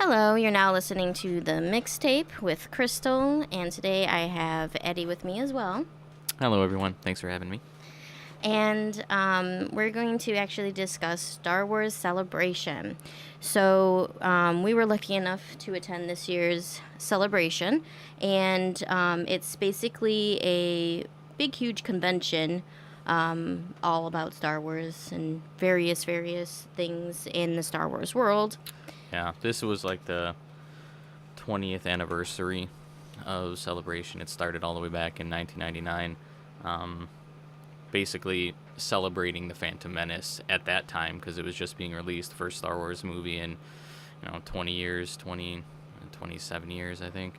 Hello, you're now listening to the Mixtape with Crystal, and today I have Eddie with me as well. Hello, everyone. Thanks for having me. And we're going to actually discuss Star Wars Celebration. So we were lucky enough to attend this year's celebration, and it's basically a big, huge convention all about Star Wars and various things in the Star Wars world. Yeah, this was like the 20th anniversary of Celebration. It started all the way back in 1999. Basically celebrating the Phantom Menace at that time because it was just being released, first Star Wars movie in 27 years, I think.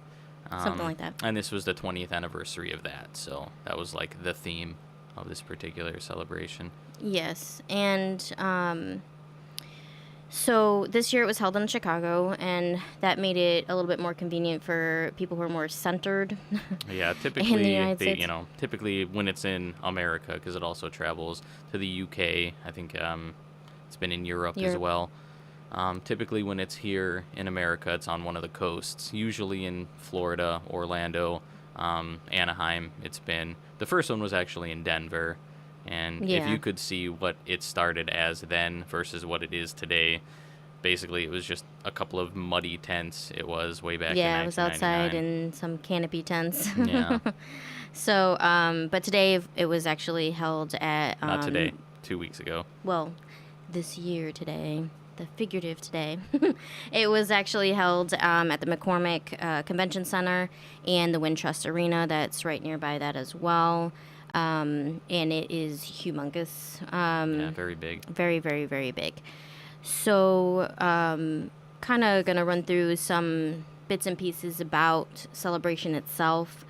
Something like that. And this was the 20th anniversary of that, so that was like the theme of this particular celebration. Yes, and so this year it was held in Chicago, and that made it a little bit more convenient for people who are more centered. Yeah, typically, in the United States. Typically when it's in America, because it also travels to the UK. I think it's been in Europe as well. Typically when it's here in America, it's on one of the coasts, usually in Florida, Orlando, Anaheim. The first one was actually in Denver. And if you could see what it started as then versus what it is today, basically it was just a couple of muddy tents. It was way back in 1999. Yeah, it was outside in some canopy tents. Yeah. So, but today it was actually held at... Not today, 2 weeks ago. Well, this year today, the figurative today. It was actually held at the McCormick Convention Center and the Wintrust Arena that's right nearby that as well. And it is humongous. Yeah, very big. Very, very, very big. So, kind of going to run through some bits and pieces about Celebration itself.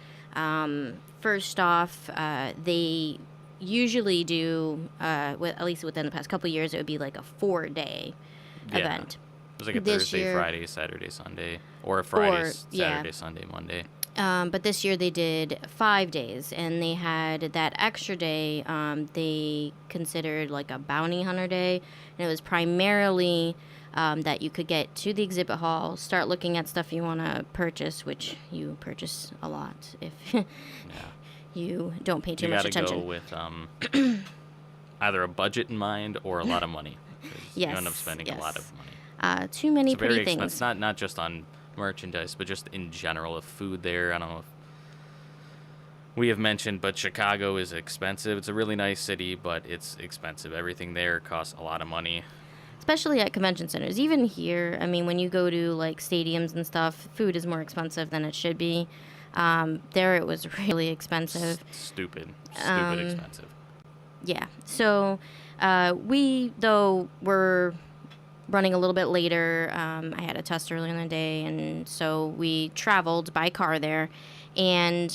First off, they usually do, at least within the past couple of years, it would be like a 4-day event. It was like a Thursday, Friday, Saturday, Sunday, or a Saturday, Sunday, Monday. But this year they did 5 days, and they had that extra day they considered like a bounty hunter day, and it was primarily that you could get to the exhibit hall, start looking at stuff you want to purchase, which you purchase a lot if you don't pay too much attention. You gotta go with either a budget in mind or a lot of money. Yes, you end up spending a lot of money. Too many it's pretty very things. It's not just on merchandise, but just in general, the food there. I don't know if we have mentioned, but Chicago is expensive. It's a really nice city, but it's expensive. Everything there costs a lot of money. Especially at convention centers. Even here, I mean, when you go to like stadiums and stuff, food is more expensive than it should be. There it was really expensive. Stupid expensive. Yeah. So we, though, were running a little bit later. I had a test earlier in the day, and so we traveled by car there. And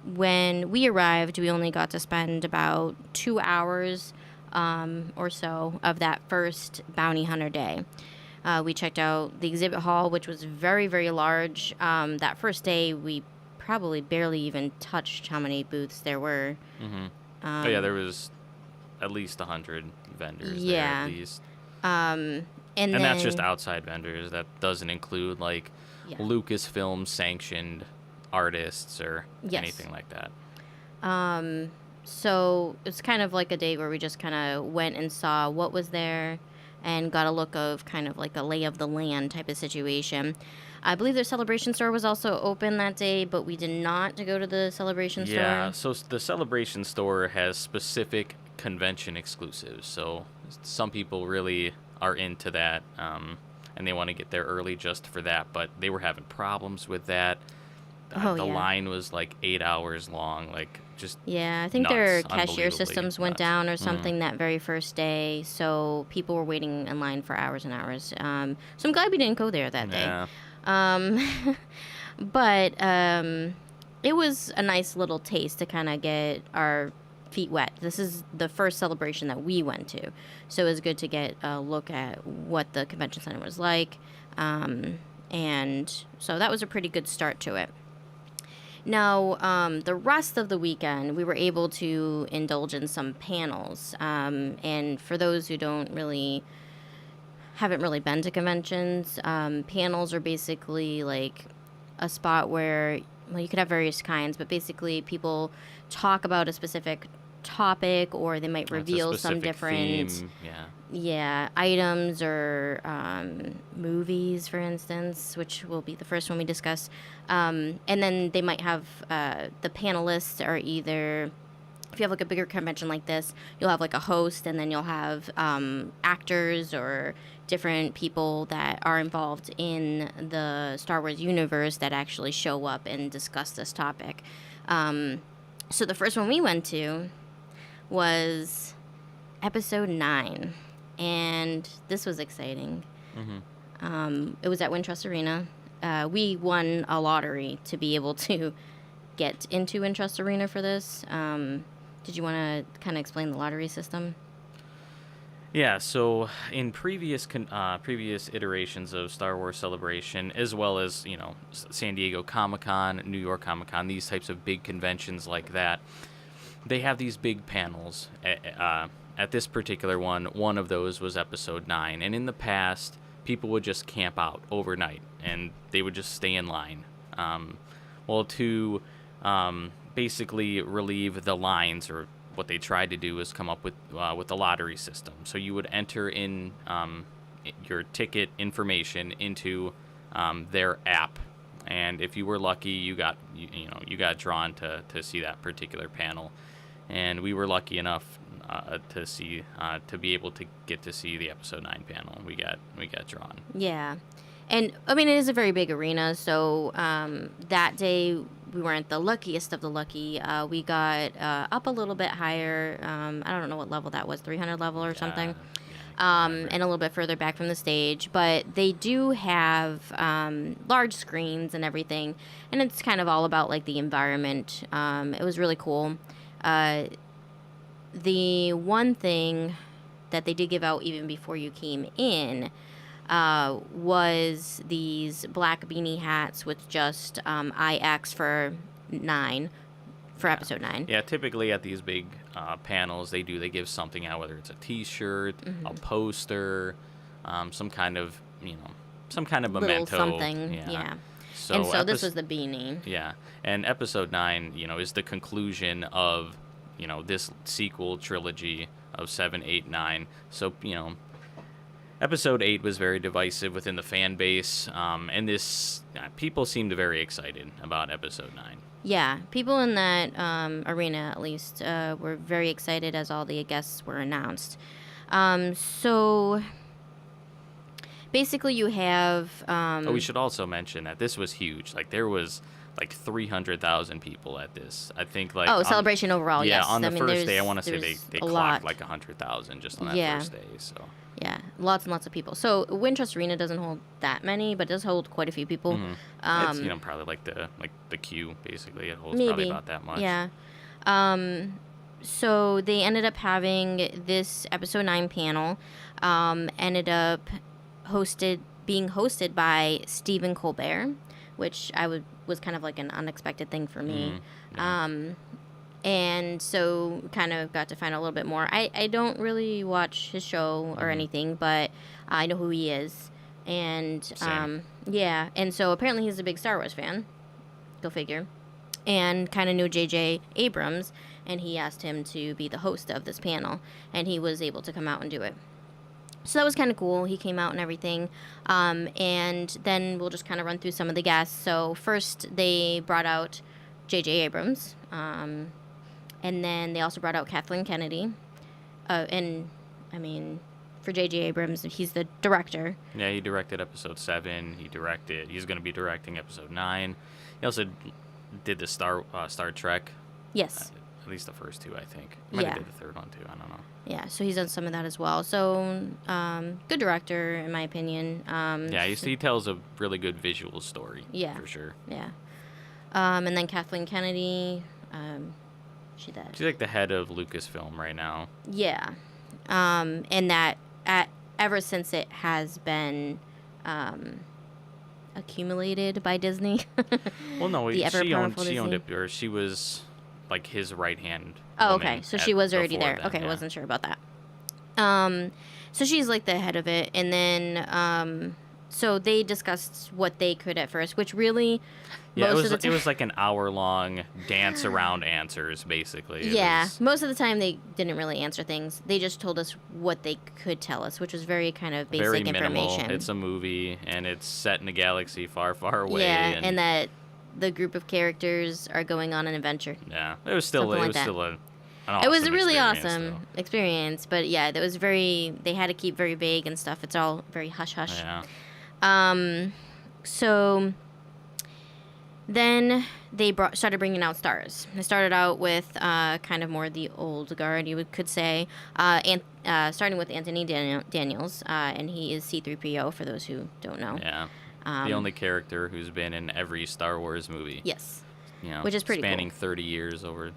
when we arrived, we only got to spend about 2 hours or so of that first bounty hunter day. We checked out the exhibit hall, which was very, very large. That first day, we probably barely even touched how many booths there were. Mm-hmm. There was at least 100 vendors there at least. And then, that's just outside vendors. That doesn't include like Lucasfilm sanctioned artists or anything like that. So it's kind of like a day where we just kind of went and saw what was there and got a look of kind of like a lay of the land type of situation. I believe their Celebration store was also open that day, but we did not go to the Celebration store. Yeah, so the Celebration store has specific convention exclusives. So some people really are into that, and they want to get there early just for that. But they were having problems with that. The line was like 8 hours long, like just I think nuts, their cashier systems went down or something that very first day, so people were waiting in line for hours and hours. So I'm glad we didn't go there that day. But it was a nice little taste to kind of get our feet wet. This is the first celebration that we went to, so it was good to get a look at what the convention center was like, and so that was a pretty good start to it. Now, the rest of the weekend, we were able to indulge in some panels, and for those who don't really haven't really been to conventions, panels are basically like a spot where, well, you could have various kinds, but basically people talk about a specific topic, or they might It's a reveal some specific different, theme. Yeah. yeah, items or movies, for instance, which will be the first one we discuss. And then they might have the panelists are either, if you have like a bigger convention like this, you'll have like a host, and then you'll have actors or different people that are involved in the Star Wars universe that actually show up and discuss this topic. So the first one we went to was episode 9, and this was exciting. It was at Wintrust Arena. We won a lottery to be able to get into Wintrust Arena for this. Did you want to kind of explain the lottery system? Yeah, so in previous iterations of Star Wars Celebration, as well as, San Diego Comic-Con, New York Comic-Con, these types of big conventions like that, they have these big panels. At this particular one of those was episode 9, and in the past, people would just camp out overnight, and they would just stay in line. To basically relieve the lines, or what they tried to do is come up with the lottery system. So you would enter in your ticket information into their app, and if you were lucky, you got drawn to see that particular panel. And we were lucky enough to be able to get to see the episode 9 panel. We got drawn. Yeah. And, I mean, it is a very big arena, so that day we weren't the luckiest of the lucky. We got up a little bit higher. I don't know what level that was, 300 level or something, and a little bit further back from the stage. But they do have large screens and everything, and it's kind of all about, like, the environment. It was really cool. The one thing that they did give out even before you came in was these black beanie hats with just IX for 9, for episode 9. Yeah, typically at these big panels, they give something out, whether it's a T-shirt, a poster, some kind of memento. Little something, yeah. So this was the beanie. Yeah, and episode 9, is the conclusion of, this sequel trilogy of 7, 8, 9. So, Episode 8 was very divisive within the fan base, and people seemed very excited about Episode 9. Yeah, people in that arena, at least, were very excited as all the guests were announced. So, basically you have... we should also mention that this was huge. Like, there was... 300,000 people at this. I think Celebration overall. Yeah, yes. on the first day, I want to say they clocked lot. 100,000 just on that first day. So yeah, lots and lots of people. So Wintrust Arena doesn't hold that many, but it does hold quite a few people. It's probably like the queue basically. It holds maybe. Probably about that much. Yeah. So they ended up having this episode 9 panel. Ended up being hosted by Stephen Colbert, which was kind of like an unexpected thing for me. And so kind of got to find out a little bit more. I don't really watch his show or anything, but I know who he is. And yeah, and so apparently he's a big Star Wars fan. Go figure. And kind of knew J.J. Abrams, and he asked him to be the host of this panel, and he was able to come out and do it. So that was kind of cool. He came out and everything. And then we'll just kind of run through some of the guests. So first they brought out J.J. Abrams. And then they also brought out Kathleen Kennedy. And, I mean, for J.J. Abrams, he's the director. Yeah, he directed episode 7. He's going to be directing episode 9. He also did the Star Trek. Yes. At least the first 2, I think. Might have did the third one, too. I don't know. Yeah, so he's done some of that as well. So, good director, in my opinion. Yeah, he tells a really good visual story. Yeah. For sure. Yeah. And then Kathleen Kennedy, she's like the head of Lucasfilm right now. Yeah. And that, ever since it has been accumulated by Disney. Well, no, she owned it, or she was... like his right hand. Oh, okay. So she was already there. Okay, I wasn't sure about that. So she's like the head of it, and then so they discussed what they could at first, which really Yeah, most of the it time. was like an hour-long dance around answers, basically. Yeah, most of the time they didn't really answer things. They just told us what they could tell us, which was very kind of basic very minimal. information. It's a movie, and it's set in a galaxy far, far away. Yeah, and that the group of characters are going on an adventure. Yeah, it was still Something like an that. awesome It was a really experience, awesome though. experience, but yeah, that was very. They had to keep very vague and stuff. It's all very hush hush. Yeah. So then they started bringing out stars. They started out with kind of more the old guard, could say, starting with Anthony Daniels, and he is C-3PO for those who don't know. Yeah. The only character who's been in every Star Wars movie. Yes. You know, which is pretty spanning cool. 30 years over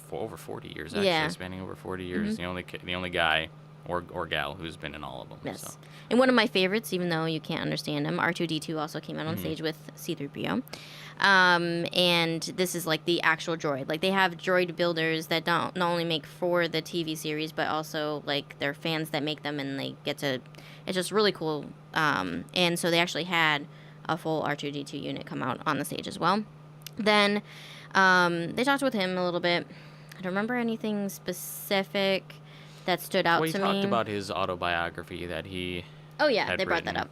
40 years actually. Yeah. Spanning over 40 years. The only guy or gal who's been in all of them. Yes. So. And one of my favorites, even though you can't understand him, R2-D2 also came out on stage with C-3PO. And this is like the actual droid. Like they have droid builders that don't not only make for the TV series, but also like they're fans that make them, and they get to. It's just really cool. And so they actually had a full R2-D2 unit come out on the stage as well. Then they talked with him a little bit. I don't remember anything specific that stood out Well, he to me. talked about his autobiography that he. Oh yeah, had they brought written. that up.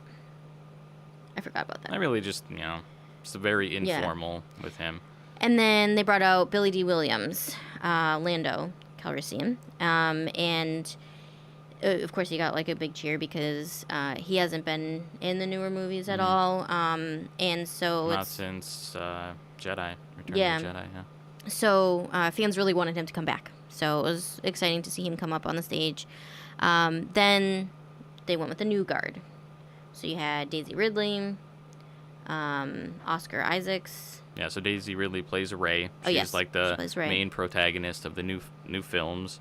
I forgot about that. I really just it's very informal with him. And then they brought out Billy D. Williams, Lando Calrissian, and of course he got like a big cheer because he hasn't been in the newer movies at all, and so Not since Jedi. Return Yeah. of the Jedi. Yeah. So fans really wanted him to come back. So it was exciting to see him come up on the stage. Then they went with the new guard. So you had Daisy Ridley, Oscar Isaacs. Yeah, so Daisy Ridley plays Rey. Oh, She's yes, like she the plays Rey. main protagonist of the new films.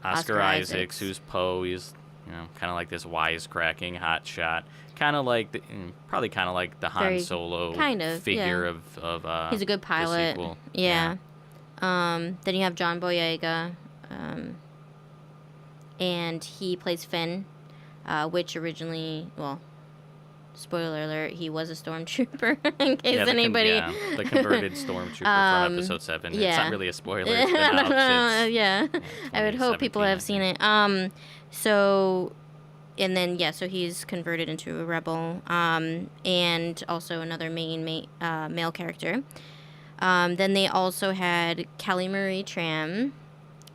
Oscar Isaacs. Who's Poe. He's kind of like this wisecracking hotshot, kind of like probably kind of like the Han Very- Solo kind of, figure yeah. of He's a good the pilot. sequel. Yeah. Then you have John Boyega, and he plays Finn, which originally, well, spoiler alert, he was a stormtrooper. In case anybody, the converted stormtrooper from Episode 7. It's yeah. not really a spoiler. It's been out since, yeah. I would hope people 2017, have seen it. So, and then so he's converted into a rebel, and also another main male character. Then they also had Kelly Marie Tran,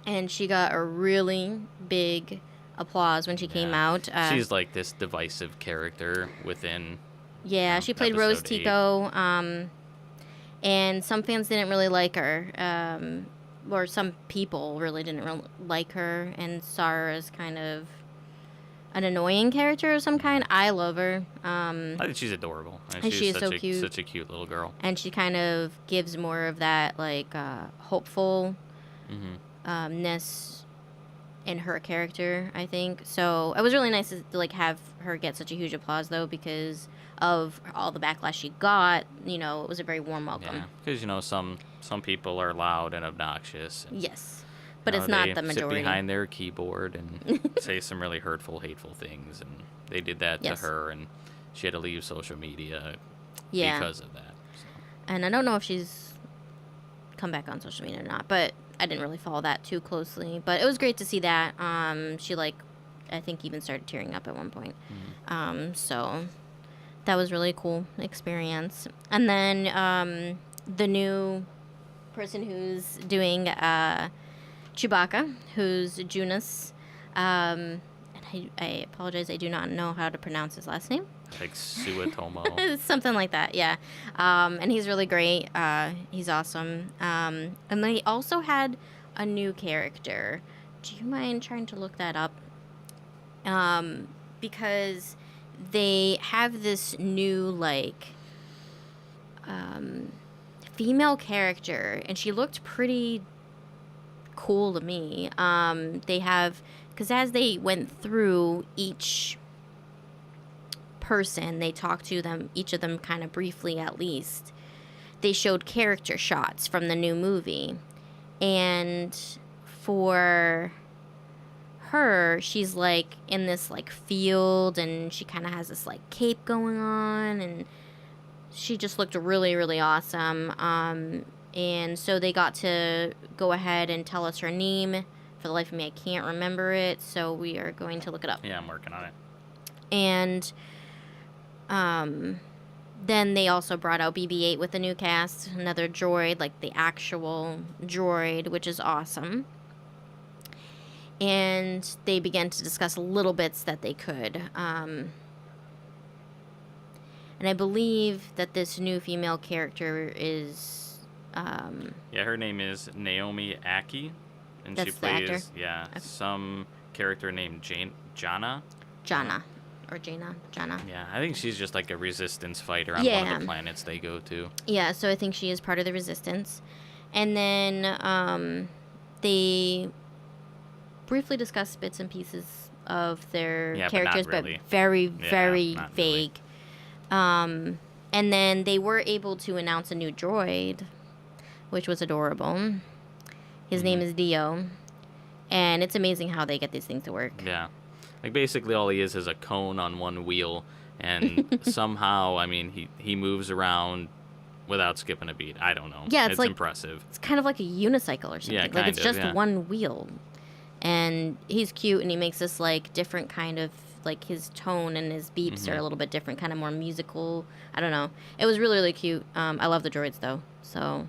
and she got a really big applause when she came out. She's like this divisive character within. Yeah, she played Rose Episode 8. Tico, and some fans didn't really like her, or some people really didn't like her, and saw her as kind of an annoying character of some kind. I love her. I think she's adorable. And she is so cute. Such a cute little girl. And she kind of gives more of that like hopefulness in her character, I think. So it was really nice to like have her get such a huge applause though, because of all the backlash she got. It was a very warm welcome. Yeah, because some people are loud and obnoxious. And, Yes, but it's not the They majority. sit behind their keyboard and say some really hurtful, hateful things, and they did that Yes. to her, and she had to leave social media Yeah, because of that. So. and I don't know if she's come back on social media or not, but I didn't really follow that too closely. But it was great to see that. She I think even started tearing up at one point. So that was really cool experience. And then the new person who's doing Chewbacca, who's Junus. And I apologize, I do not know how to pronounce his last name. Like Suetomo. Something like that, yeah. And he's really great. He's awesome. And they also had a new character. Do you mind trying to look that up? Because they have this new, female character, and she looked pretty cool to me. They have, because as they went through each person, they talked to them, each of them kind of briefly at least. They showed character shots from the new movie. And for she's like in this like field, and she kind of has this like cape going on, and she just looked really, really awesome. And so they got to go ahead and tell us her name. For the life of me, I can't remember it, so we are going to look it up. Yeah, I'm working on it. And then they also brought out BB-8 with the new cast, another droid, like the actual droid, which is awesome. And they began to discuss little bits that they could. And I believe that this new female character is... yeah, her name is Naomi Aki, and That's she the actor? plays some character named Jana. Jana. Or Jaina. Yeah, I think she's just like a resistance fighter on one Yeah. of the planets they go to. Yeah, so I think she is part of the resistance. And then they briefly discussed bits and pieces of their Yeah, characters, but not really. very, Yeah, very not really. vague. And then they were able to announce a new droid, which was adorable. His name is Dio. And it's amazing how they get these things to work. Yeah. Like, basically all he is a cone on one wheel, and somehow, I mean, he moves around without skipping a beat. I don't know. Yeah, it's like, impressive. It's kind of like a unicycle or something. Yeah, like, kind it's of, just yeah. one wheel. And he's cute, and he makes this, like, different kind of, like, his tone and his beeps are a little bit different, kind of more musical. I don't know. It was really, really cute. I love the droids, though, so...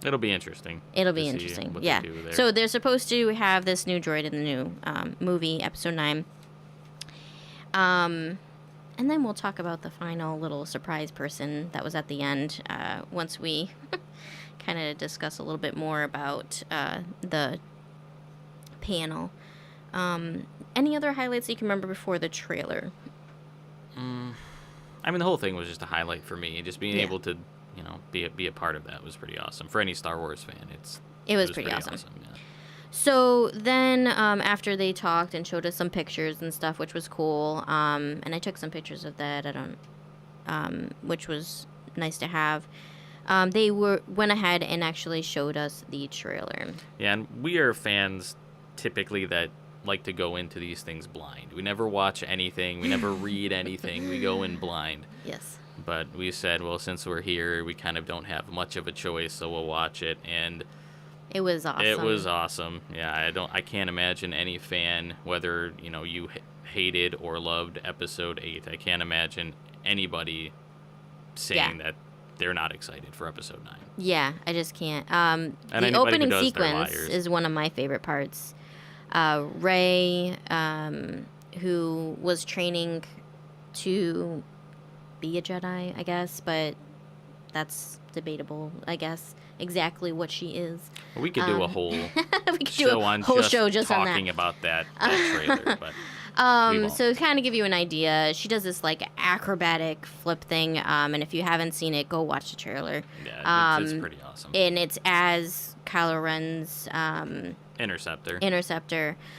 It'll be interesting. It'll be to see interesting, what yeah. they do there. So they're supposed to have this new droid in the new movie, Episode 9. And then we'll talk about the final little surprise person that was at the end once we kind of discuss a little bit more about the panel. Any other highlights you can remember before the trailer? I mean, the whole thing was just a highlight for me. Just being able to, be a part of that was pretty awesome. For any Star Wars fan, it was pretty awesome. Yeah. So then after they talked and showed us some pictures and stuff, which was cool, and I took some pictures of that, which was nice to have, they went ahead and actually showed us the trailer. Yeah, and we are fans typically that like to go into these things blind. We never watch anything. We never read anything. We go in blind. Yes. But we said, well, since we're here, we kind of don't have much of a choice, so we'll watch it. And it was awesome. It was awesome. Yeah, I can't imagine any fan, whether you hated or loved Episode 8. I can't imagine anybody saying that they're not excited for Episode 9. Yeah, I just can't. And the opening sequence is one of my favorite parts. Rey, who was training to be a Jedi, I guess, but that's debatable, I guess, exactly what she is. Well, we could do a whole show just on that. Talking about that trailer, but so to kind of give you an idea, she does this like acrobatic flip thing, and if you haven't seen it, go watch the trailer. Yeah, it's pretty awesome. And it's as Kylo Ren's Interceptor,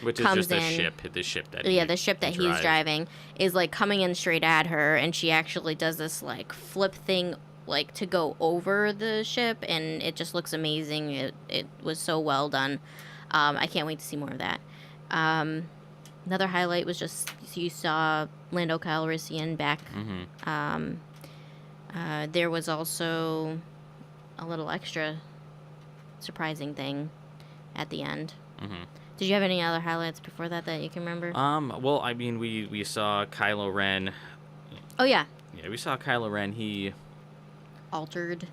which is just the ship that the ship that he's driving is like coming in straight at her, and she actually does this like flip thing like to go over the ship, and it just looks amazing. It was so well done. I can't wait to see more of that. Another highlight was just you saw Lando Calrissian back. There was also a little extra surprising thing at the end. Did you have any other highlights before that you can remember? Well, I mean, we saw Kylo Ren. Oh yeah. Yeah, we saw Kylo Ren. He altered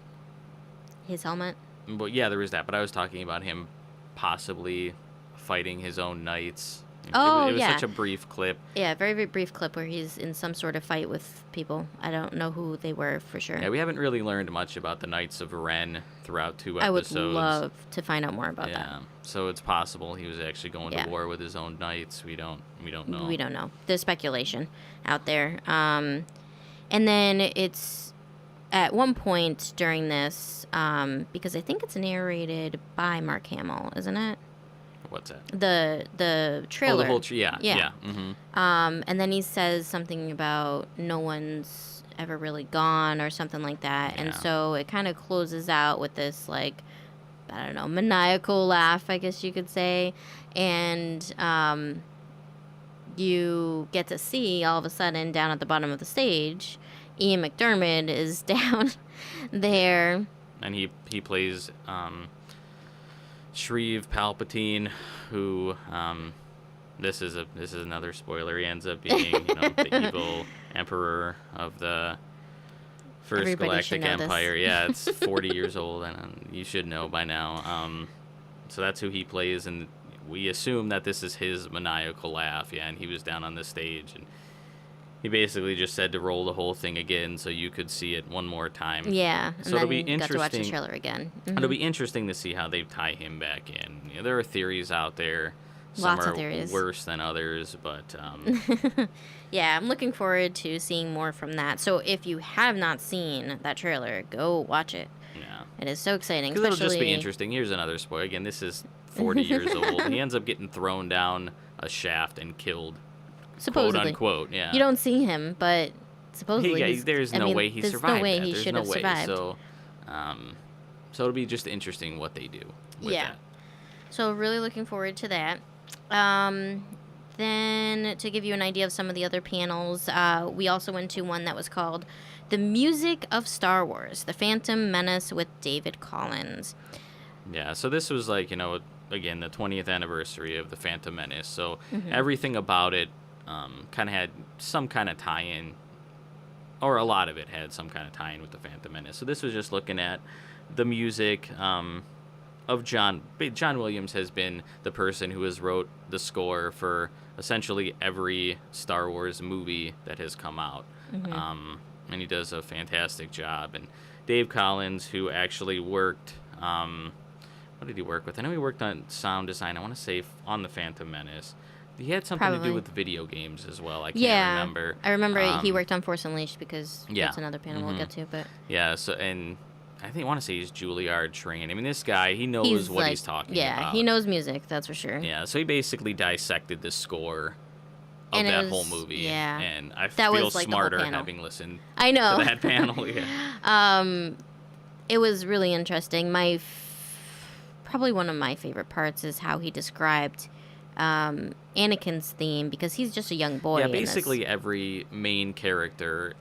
his helmet. But yeah, there was that. But I was talking about him possibly fighting his own knights. Oh, it was yeah. such a brief clip. Yeah, very, very brief clip where he's in some sort of fight with people. I don't know who they were for sure. Yeah, we haven't really learned much about the Knights of Ren throughout 2 episodes. I would love to find out more about that. Yeah, so it's possible he was actually going to war with his own knights. We don't know. We don't know. There's speculation out there. And then it's at one point during this, because I think it's narrated by Mark Hamill, isn't it? What's that? The trailer. Oh, the whole yeah. And then he says something about no one's ever really gone or something like that. Yeah. And so it kind of closes out with this like I don't know, maniacal laugh, I guess you could say. And you get to see all of a sudden down at the bottom of the stage, Ian McDermott is down there. And he plays Shreve Palpatine, who this is another spoiler. He ends up being the evil emperor of the First Everybody should Galactic know this. Empire. Yeah, it's 40 years old, and you should know by now. So that's who he plays, and we assume that this is his maniacal laugh. Yeah, and he was down on the stage, and he basically just said to roll the whole thing again so you could see it one more time. Yeah, and So then it'll be got to watch the interesting. trailer again. It'll be interesting to see how they tie him back in. There are theories out there. Some Lots of are theories. worse than others, but Yeah, I'm looking forward to seeing more from that. So if you have not seen that trailer, go watch it. yeah. It is so exciting. Because it'll just be especially- interesting. Here's another spoiler. Again, this is 40 years old. He ends up getting thrown down a shaft and killed, Supposedly. quote unquote. Yeah. You don't see him, but supposedly There's no way he survived. There's no way that. he There's should no have way. survived. So it'll be just interesting what they do with Yeah. that. So really looking forward to that. Then to give you an idea of some of the other panels, we also went to one that was called "The Music of Star Wars: The Phantom Menace" with David Collins. Yeah, so this was like, again, the 20th anniversary of the Phantom Menace. So everything about it kind of had some kind of tie-in, or a lot of it had some kind of tie-in with the Phantom Menace. So this was just looking at the music of John Williams. Has been the person who has wrote the score for essentially every Star Wars movie that has come out. And he does a fantastic job. And Dave Collins, who actually worked... what did he work with? I know he worked on sound design, I want to say, on the Phantom Menace. He had something to Probably. do with video games as well. I can't Yeah, remember. I remember he worked on Force Unleashed because yeah. that's another panel we'll get to. But Yeah, so, and I want to say he's Juilliard trained. I mean, this guy, he knows what he's talking about. Yeah, he knows music, that's for sure. Yeah, so he basically dissected the score of And it that was- whole movie. yeah. And I That feel was, like, the whole smarter panel. having listened I know. to that panel. Yeah. It was really interesting. Probably one of my favorite parts is how he described Anakin's theme, because he's just a young boy. Yeah, in this. basically every main character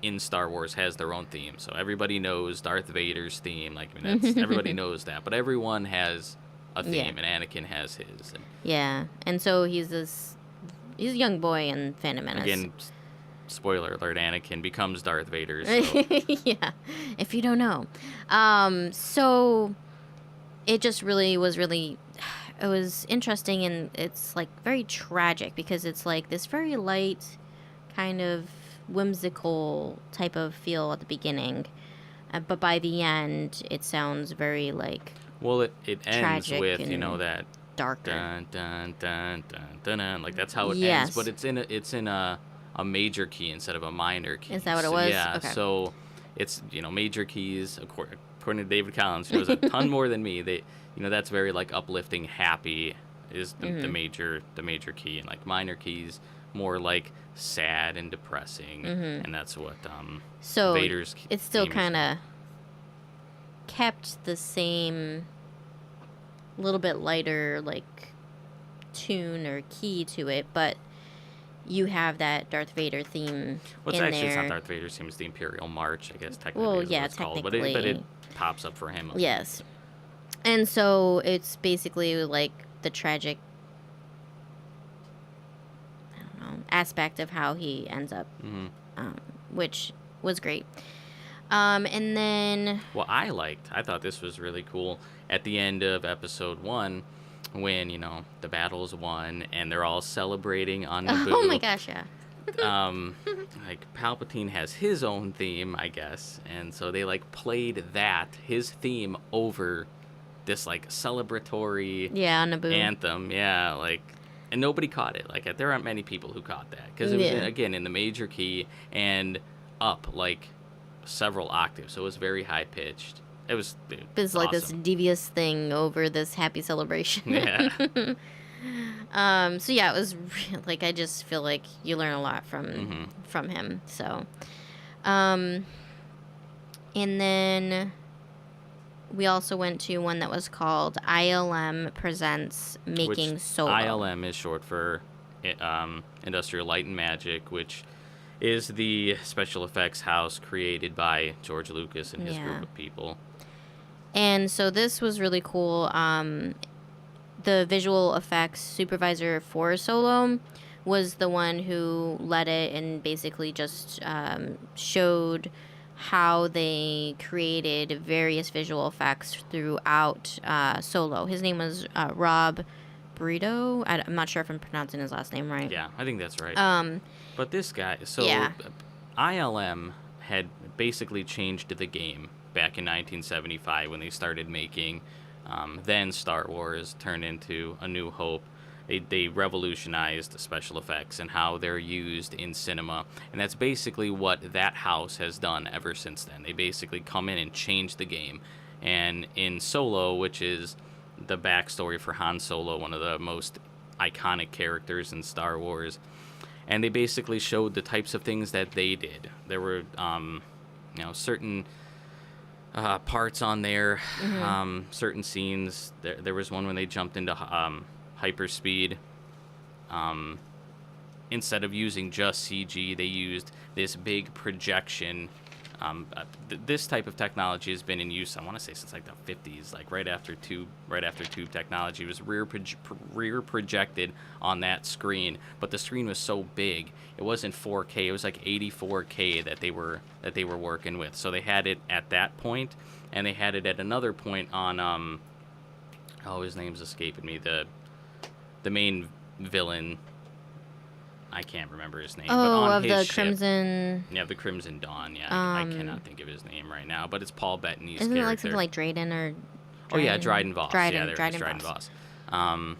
in Star Wars has their own theme. So everybody knows Darth Vader's theme. Like, I mean, that's everybody knows that. But everyone has a theme, Yeah. and Anakin has his. And Yeah, and so he's a young boy in Phantom Menace. again, spoiler alert: Anakin becomes Darth Vader. So. Yeah, if you don't know. So it just really was it was interesting, and it's like very tragic because it's like this very light, kind of whimsical type of feel at the beginning, but by the end it sounds very like Well, it ends tragic with and that darker. dun dun dun dun dun dun. Like that's how it Yes. ends, but it's in a major key instead of a minor key. Is that what it So, was? Yeah. Okay. So it's major keys according to David Collins, who knows a ton more than me. That's very like uplifting, happy is the major key, and like minor keys more like sad and depressing, and that's what So Vader's it's still theme is. kind of kept the same little bit lighter like tune or key to it, but you have that Darth Vader theme Well, in actually, there. it's not Darth Vader's theme. It's the Imperial March, I guess, technically. Well, is yeah, what it's called. But technically. it pops up for him. Yes. And so it's basically like the tragic, I don't know, aspect of how he ends up, which was great. And then, Well, I thought this was really cool at the end of episode 1 when, the battle's won and they're all celebrating on Naboo. oh my gosh, yeah. Like Palpatine has his own theme, I guess, and so they like played his theme over this like celebratory Yeah, on Naboo. anthem, yeah, like, and nobody caught it. Like, there aren't many people who caught that because it was Yeah. again in the major key and up like several octaves, so it was very high pitched. It was It's like this awesome. devious thing over this happy celebration. Yeah. So yeah, it was like, I just feel like you learn a lot Mm-hmm. from him. So, and then we also went to one that was called ILM Presents which Making Solo. ILM is short for Industrial Light and Magic, which is the special effects house created by George Lucas and his Yeah. group of people. And so this was really cool. The visual effects supervisor for Solo was the one who led it and basically just showed how they created various visual effects throughout Solo. His name was Rob Burrito. I'm not sure if I'm pronouncing his last name right. Yeah, I think that's right. Um, But this guy, so Yeah. ILM had basically changed the game back in 1975 when they started making then Star Wars turned into A New Hope. They revolutionized special effects and how they're used in cinema. And that's basically what that house has done ever since then. They basically come in and change the game. And in Solo, which is the backstory for Han Solo, one of the most iconic characters in Star Wars, and they basically showed the types of things that they did. There were, certain parts on there, certain scenes. There was one when they jumped into hyperspeed. Instead of using just CG, they used this big projection. This type of technology has been in use, I want to say, since like the 50s, like right after tube technology. It was rear projected on that screen, but the screen was so big, it wasn't 4K. It was like 84K that they were working with. So they had it at that point, and they had it at another point on his name's escaping me. The main villain. I can't remember his name. But on of his the ship, Crimson. Yeah, the Crimson Dawn. Yeah, I cannot think of his name right now, but it's Paul Bettany's Isn't character. it like something like Drayden or? Oh yeah, Dryden Voss. Dryden, Yeah, there it is, Dryden Dryden Voss. Voss.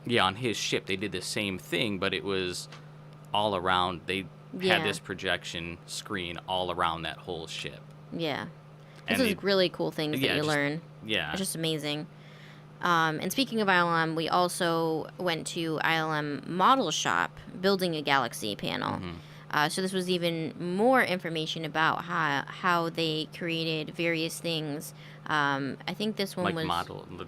Yeah, on his ship they did the same thing, but it was all around. They Yeah. had this projection screen all around that whole ship. Yeah. And This is they- really cool things yeah, that you just- learn. Yeah. It's just amazing. And speaking of ILM, we also went to ILM Model Shop, Building a Galaxy panel. So this was even more information about how they created various things. I think this one like was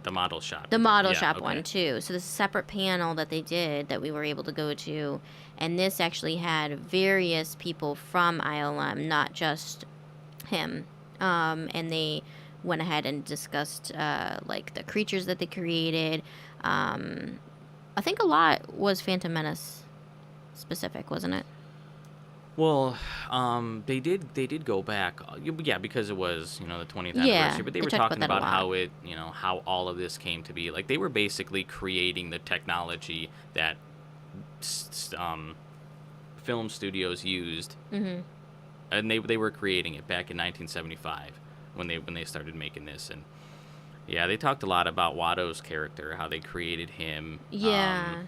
the model shop. the model Yeah, shop okay. one too. So this is a separate panel that they did that we were able to go to, and this actually had various people from ILM, not just him. And they went ahead and discussed like the creatures that they created. I think a lot was Phantom Menace specific, wasn't it? Well, they did go back, yeah, because it was the 20th Yeah, anniversary. But they they were talked talking about that a about lot. how all of this came to be. Like they were basically creating the technology that film studios used, and they were creating it back in 1975 when they started making this. And yeah, they talked a lot about Watto's character, how they created him. Yeah.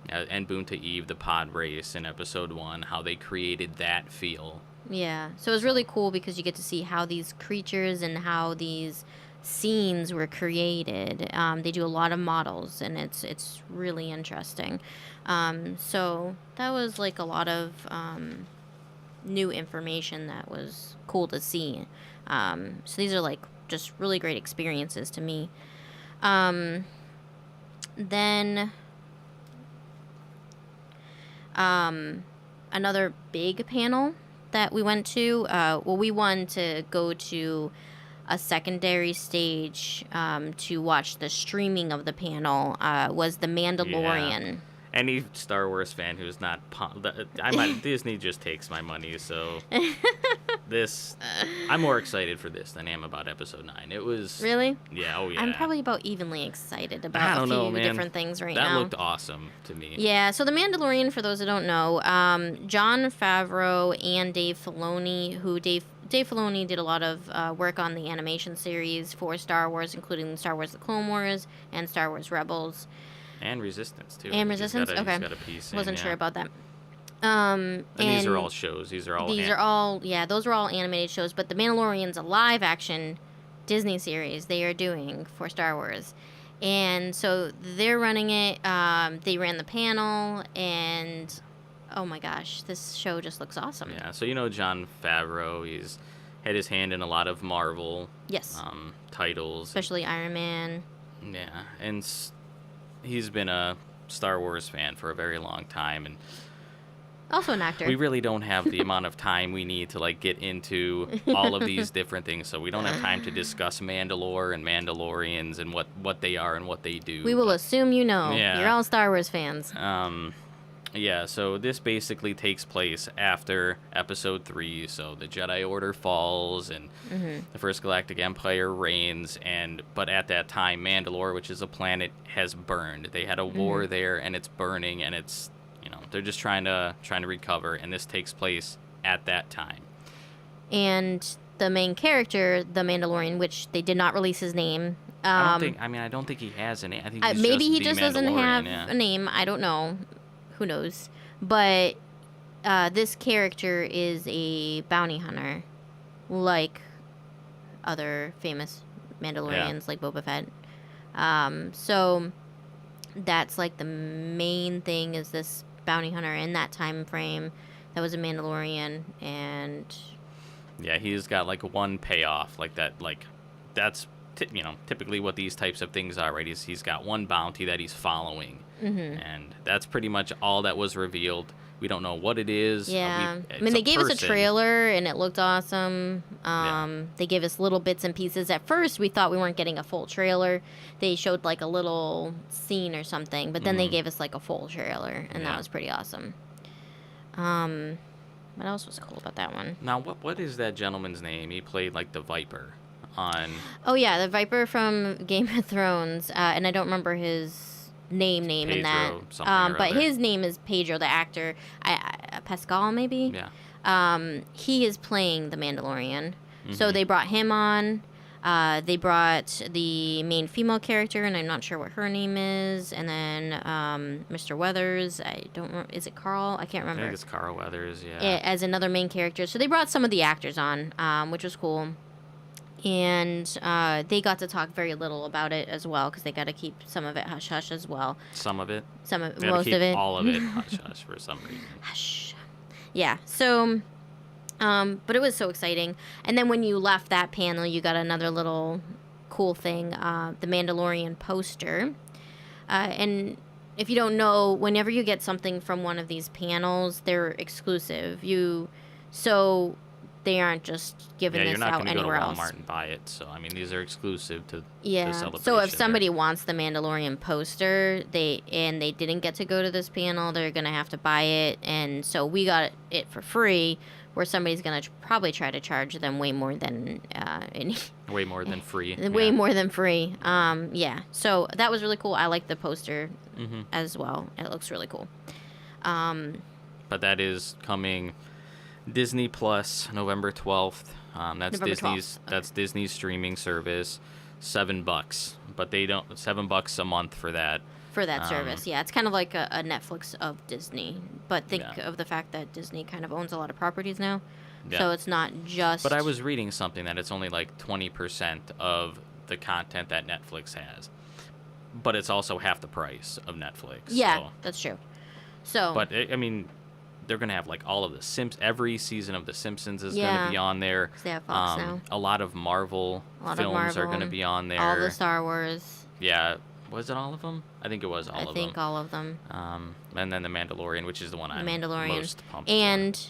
And Boonta Eve, the pod race in episode 1, how they created that feel. Yeah. So it was really cool because you get to see how these creatures and how these scenes were created. They do a lot of models, and it's really interesting. So that was like a lot of new information that was cool to see. So these are like just really great experiences to me. Then another big panel that we went to, we wanted to go to a secondary stage to watch the streaming of the panel, was The Mandalorian. Any Star Wars fan who's not Disney just takes my money, so I'm more excited for this than I am about episode 9. It was Really? Yeah, oh yeah. I'm probably about evenly excited I about a don't few know, man. different things right that now. looked awesome to me. Yeah, so The Mandalorian, for those that don't know, Jon Favreau and Dave Filoni, Dave Filoni did a lot of work on the animation series for Star Wars, including Star Wars The Clone Wars and Star Wars Rebels. And Resistance too. And He's Resistance? got a, Okay. He's got a piece in, Wasn't yeah. sure about that. And these are all shows. These are all Those are all animated shows, but The Mandalorian's a live action Disney series they are doing for Star Wars. And so they're running it. They ran the panel, and oh my gosh, this show just looks awesome. Yeah, so Jon Favreau, he's had his hand in a lot of Marvel Yes. titles. Especially Iron Man. Yeah, and he's been a Star Wars fan for a very long time, and Also an actor. we really don't have the amount of time we need to like get into all of these different things. So we don't have time to discuss Mandalore and Mandalorians and what they are and what they do. We will assume you know. Yeah. You're all Star Wars fans. Yeah, so this basically takes place after Episode 3, so the Jedi Order falls, and the First Galactic Empire reigns, but at that time, Mandalore, which is a planet, has burned. They had a war there, and it's burning, and it's, they're just trying to recover, and this takes place at that time. And the main character, the Mandalorian, which they did not release his name. I don't think he has a name. I think he's maybe he the just doesn't have yeah. a name. I don't know. Who knows? But this character is a bounty hunter, like other famous Mandalorians, like Boba Fett. So that's like the main thing is this bounty hunter in that time frame that was a Mandalorian, and yeah, he's got like one payoff like that. Like that's typically what these types of things are, right? He's got one bounty that he's following. And that's pretty much all that was revealed. We don't know what it is. Yeah. They gave us a trailer, and it looked awesome. They gave us little bits and pieces. At first, we thought we weren't getting a full trailer. They showed, like, a little scene or something, but then they gave us, like, a full trailer, and that was pretty awesome. What else was cool about that one? Now, what is that gentleman's name? He played, like, the Viper on... Oh, yeah, the Viper from Game of Thrones, and I don't remember his... name Pedro, in that, but other. his name is Pedro, the actor. Pascal, maybe. Yeah. He is playing the Mandalorian, so they brought him on. They brought the main female character, and I'm not sure what her name is. And then Mr. Weathers. I don't remember. Is it Carl? I can't remember. I think it's Carl Weathers. Yeah. As another main character. So they brought some of the actors on, which was cool. And they got to talk very little about it as well, because they got to keep some of it hush hush as well. Some of it. Most of it. All of it hush hush for some reason. Hush. Yeah. So, but it was so exciting. And then when you left that panel, you got another little cool thing, the Mandalorian poster. And if you don't know, whenever you get something from one of these panels, they're exclusive. So they aren't just giving this out anywhere else. You're not going to go to Walmart and buy it. So, I mean, these are exclusive to the celebration. So if somebody wants the Mandalorian poster, they didn't get to go to this panel, they're going to have to buy it. And so we got it for free, where somebody's going to probably try to charge them way more than way more than free. Way more than free. Yeah. So that was really cool. I like the poster as well. It looks really cool. But that is coming Disney Plus, November 12th. That's November 12th. That's Disney's streaming service. $7, but they don't $7 a month for that. For that service, yeah, it's kind of like a Netflix of Disney. But think of the fact that Disney kind of owns a lot of properties now, so it's not just. But I was reading something that it's only like 20% of the content that Netflix has, but it's also half the price of Netflix. Yeah, so. That's true. So. But I mean. They're going to have, like, all of the every season of The Simpsons is going to be on there. They have Fox now. A lot of Marvel films are going to be on there. All the Star Wars. Yeah. Was it all of them? I think it was all of them. I think all of them. And then The Mandalorian, which is the one I'm most pumped and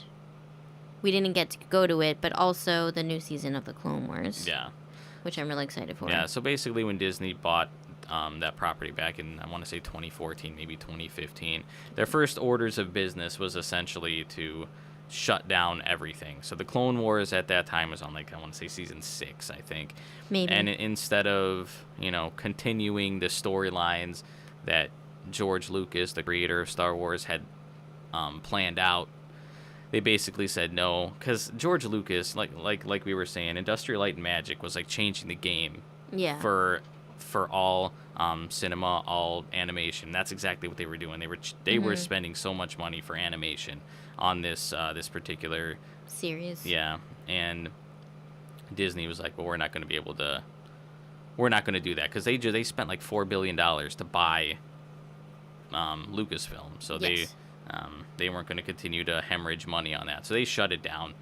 we didn't get to go to it, but also the new season of The Clone Wars. Yeah. Which I'm really excited for. Yeah, so basically when Disney bought that property back in, I want to say 2014, maybe 2015. Their first orders of business was essentially to shut down everything. So the Clone Wars at that time was on, like, I want to say season 6, I think. Maybe. And instead of, continuing the storylines that George Lucas, the creator of Star Wars, had planned out, they basically said no, because George Lucas, like we were saying, Industrial Light and Magic was like changing the game. Yeah. For all cinema, all animation. That's exactly what they were doing. They were spending so much money for animation on this particular series. Yeah, and Disney was like, well, we're not going to be able to. We're not going to do that, because they spent like $4 billion to buy Lucasfilm, so they weren't going to continue to hemorrhage money on that. So they shut it down,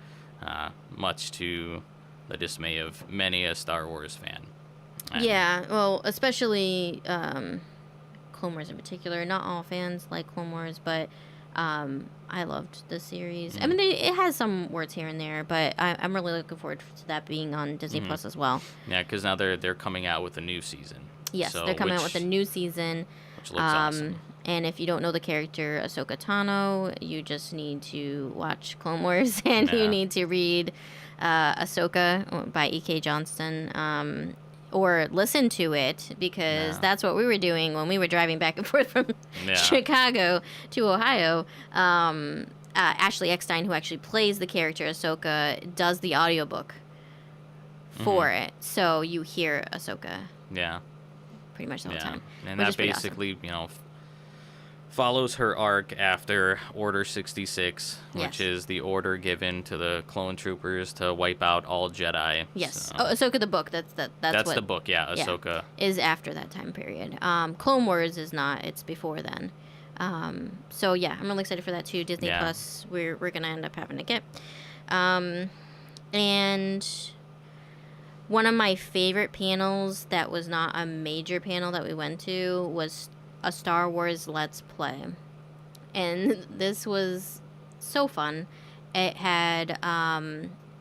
much to the dismay of many a Star Wars fan. And, Yeah, well, especially Clone Wars in particular. Not all fans like Clone Wars, but I loved the series. I mean, it has some words here and there, but I'm really looking forward to that being on Disney Plus as well. Yeah, because now they're coming out with a new season. Yes, so, they're coming out with a new season. Which looks awesome. And if you don't know the character Ahsoka Tano, you just need to watch Clone Wars and you need to read Ahsoka by E.K. Johnston. Or listen to it, because that's what we were doing when we were driving back and forth from Chicago to Ohio. Ashley Eckstein, who actually plays the character Ahsoka, does the audiobook for it. So you hear Ahsoka pretty much the whole time. And that basically, awesome. Follows her arc after Order 66, which is the order given to the clone troopers to wipe out all Jedi. Yes. So, Ahsoka the book. That's what the book. Yeah, Ahsoka is after that time period. Clone Wars is not. It's before then. So yeah, I'm really excited for that too. Disney Plus. We're gonna end up having to get. And one of my favorite panels that was not a major panel that we went to was a Star Wars Let's Play. And this was so fun. It had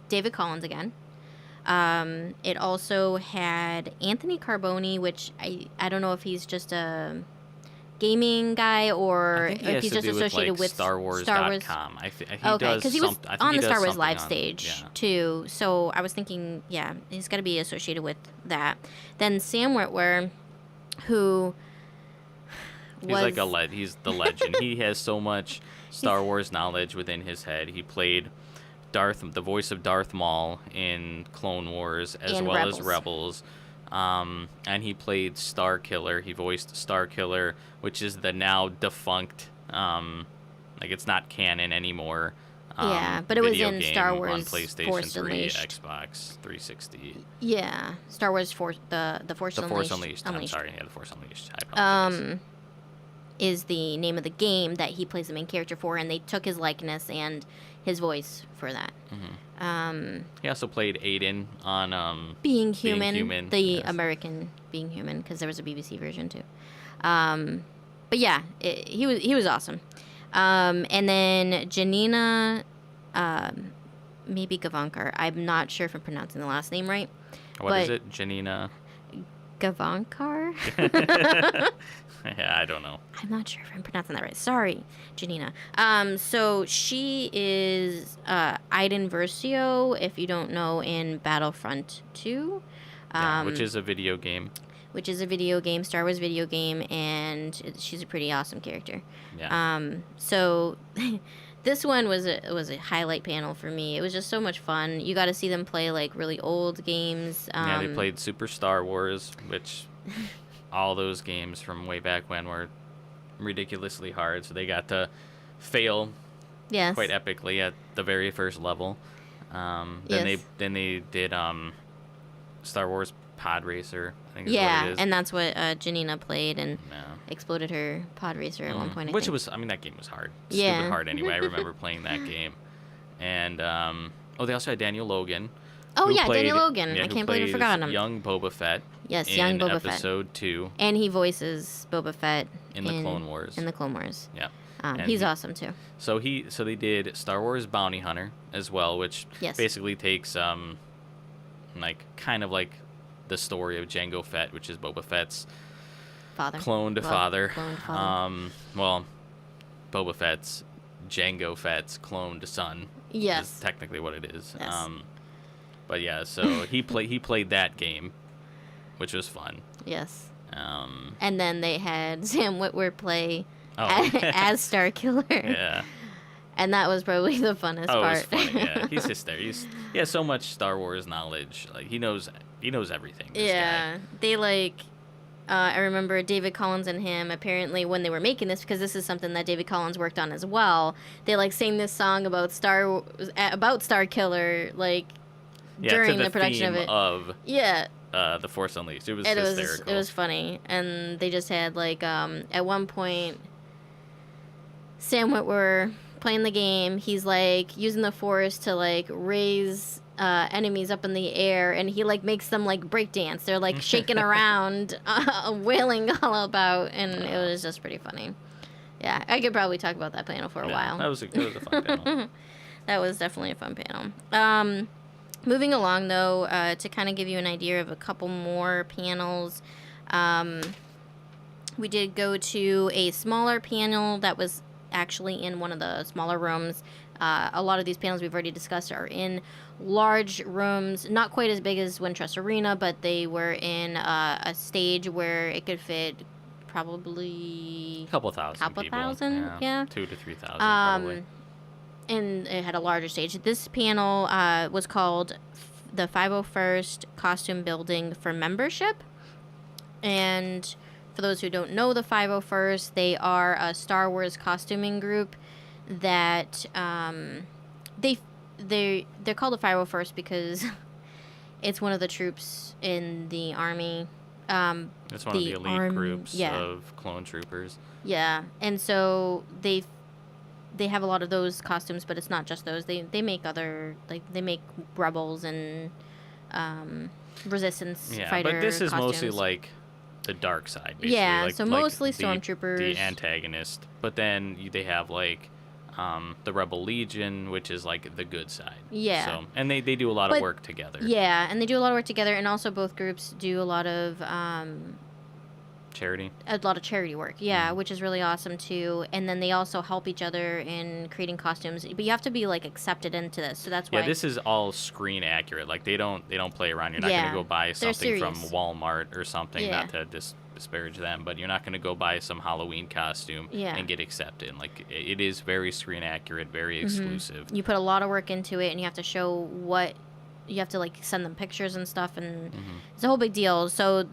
David Collins again. It also had Anthony Carboni, which I don't know if he's just a gaming guy or if he's just associated with Star Wars.com. Okay, because he was on the Star Wars live stage too. So I was thinking, he's got to be associated with that. Then Sam Witwer, who he's the legend. He has so much Star Wars knowledge within his head. He played the voice of Darth Maul in Clone Wars as well as Rebels. And he played Star Killer. He voiced Star Killer, which is the now defunct, it's not canon anymore. But it was in Star Wars on PlayStation Force 3, Unleashed. Xbox 360. Yeah, Star Wars the Force Unleashed. The Force Unleashed. I'm sorry, the Force Unleashed. I apologize. Is the name of the game that he plays the main character for, and they took his likeness and his voice for that. He also played Aiden on Being Human, the American Being Human, because there was a BBC version too. But yeah, he was awesome. And then Janina, maybe Gavankar. I'm not sure if I'm pronouncing the last name right. What is it, Janina? Gavankar? Yeah, I don't know. I'm not sure if I'm pronouncing that right. Sorry, Janina. So she is Iden Versio, if you don't know, in Battlefront 2. Which is a video game. Star Wars video game, and she's a pretty awesome character. Yeah. So this one was a highlight panel for me. It was just so much fun. You got to see them play really old games. They played Super Star Wars, which all those games from way back when were ridiculously hard. So they got to fail quite epically at the very first level. Then they did Star Wars Pod Racer, I think is what it is. And that's what Janina played and exploded her pod racer at one point, I think. That game was hard. Stupid hard anyway. I remember playing that game. And, they also had Daniel Logan. Oh, yeah, Daniel Logan. I can't believe I forgot him. Young Boba Fett. Yes, young Boba Fett. In episode 2. And he voices Boba Fett in the Clone Wars. Yeah. He's awesome, too. So they did Star Wars Bounty Hunter as well, which basically takes, kind of like the story of Jango Fett, which is Boba Fett's cloned father. Boba Fett's Jango Fett's cloned son. Yes. Is technically what it is. Yes. But yeah, so he played that game, which was fun. Yes. And then they had Sam Witwer play as Star Killer. Yeah. And that was probably the funnest part. Oh, it was funny. Yeah, he's hysterical. He has so much Star Wars knowledge. He knows everything. This guy. They I remember David Collins and him, apparently when they were making this, because this is something that David Collins worked on as well, they sang this song about Star Killer during the production of it. The Force Unleashed. It was hysterical. It was funny. And they just had at one point Sam Witwer playing the game, he's using the Force to raise enemies up in the air, and he like makes them like break dance. They're like shaking around, wailing all about, and it was just pretty funny. Yeah, I could probably talk about that panel for a while. It was a fun panel. That was definitely a fun panel. Moving along, though, to kind of give you an idea of a couple more panels, we did go to a smaller panel that was actually in one of the smaller rooms. A lot of these panels we've already discussed are in large rooms, not quite as big as Wintrust Arena, but they were in a stage where it could fit probably a couple thousand people. Yeah. 2,000 to 3,000 probably. And it had a larger stage. This panel was called the 501st Costume Building for Membership. And for those who don't know the 501st, they are a Star Wars costuming group that they're called the 501st because it's one of the troops in the Army. It's one of the elite groups of clone troopers. Yeah, and so they have a lot of those costumes, but it's not just those. They make other, like, they make rebels and resistance fighter but this is costumes. Mostly like the dark side, basically. Yeah, like, so mostly like stormtroopers. The antagonist. But then they have like the Rebel Legion, which is like the good side. Yeah. So, and they do a lot of work together. Yeah, and they do a lot of work together, and also both groups do a lot of charity. A lot of charity work, which is really awesome too. And then they also help each other in creating costumes. But you have to be like accepted into this, so that's why. Yeah, this is all screen accurate. Like they don't play around. You're not gonna go buy something from Walmart or something. Not to disparage them, but you're not gonna go buy some Halloween costume and get accepted. Like it is very screen accurate, very exclusive. You put a lot of work into it, and you have to show what. You have to like send them pictures and stuff, and it's a whole big deal. So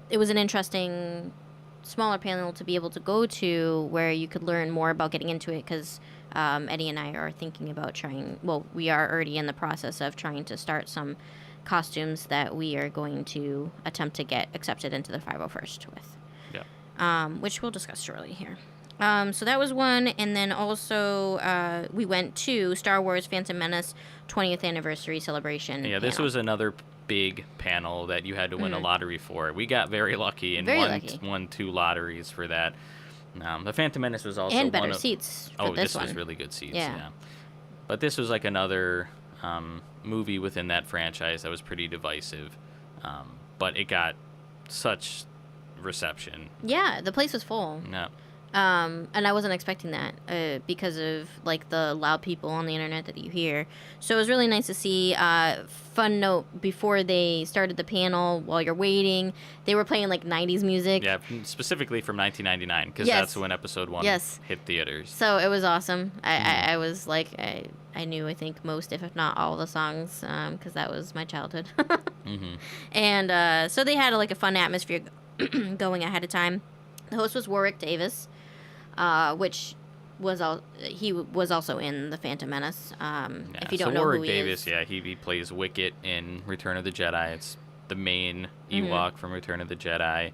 it was an interesting smaller panel to be able to go to where you could learn more about getting into it, because Eddie and I are thinking about trying. Well, we are already in the process of trying to start some costumes that we are going to attempt to get accepted into the 501st with. Yeah. Which we'll discuss shortly here. So that was one, and then also we went to Star Wars Phantom Menace 20th Anniversary Celebration. Yeah, this was another big panel that you had to win a lottery for. We got very lucky and won 2 lotteries for that. The Phantom Menace was also and better seats for this was really good seats, yeah. But this was like another movie within that franchise that was pretty divisive, but it got such reception. Yeah, the place was full. Yeah. And I wasn't expecting that because of like the loud people on the internet that you hear. So it was really nice to see. Fun note, before they started the panel, while you're waiting, they were playing like 90s music. Yeah, specifically from 1999, because that's when episode 1 hit theaters. So it was awesome. I was like, I knew, I think, most, if not all the songs, because that was my childhood. And so they had like a fun atmosphere going ahead of time. The host was Warwick Davis, which was he was also in the Phantom Menace. If you don't know Warwick who he Davis, is, he plays Wicket in Return of the Jedi. It's the main Ewok from Return of the Jedi.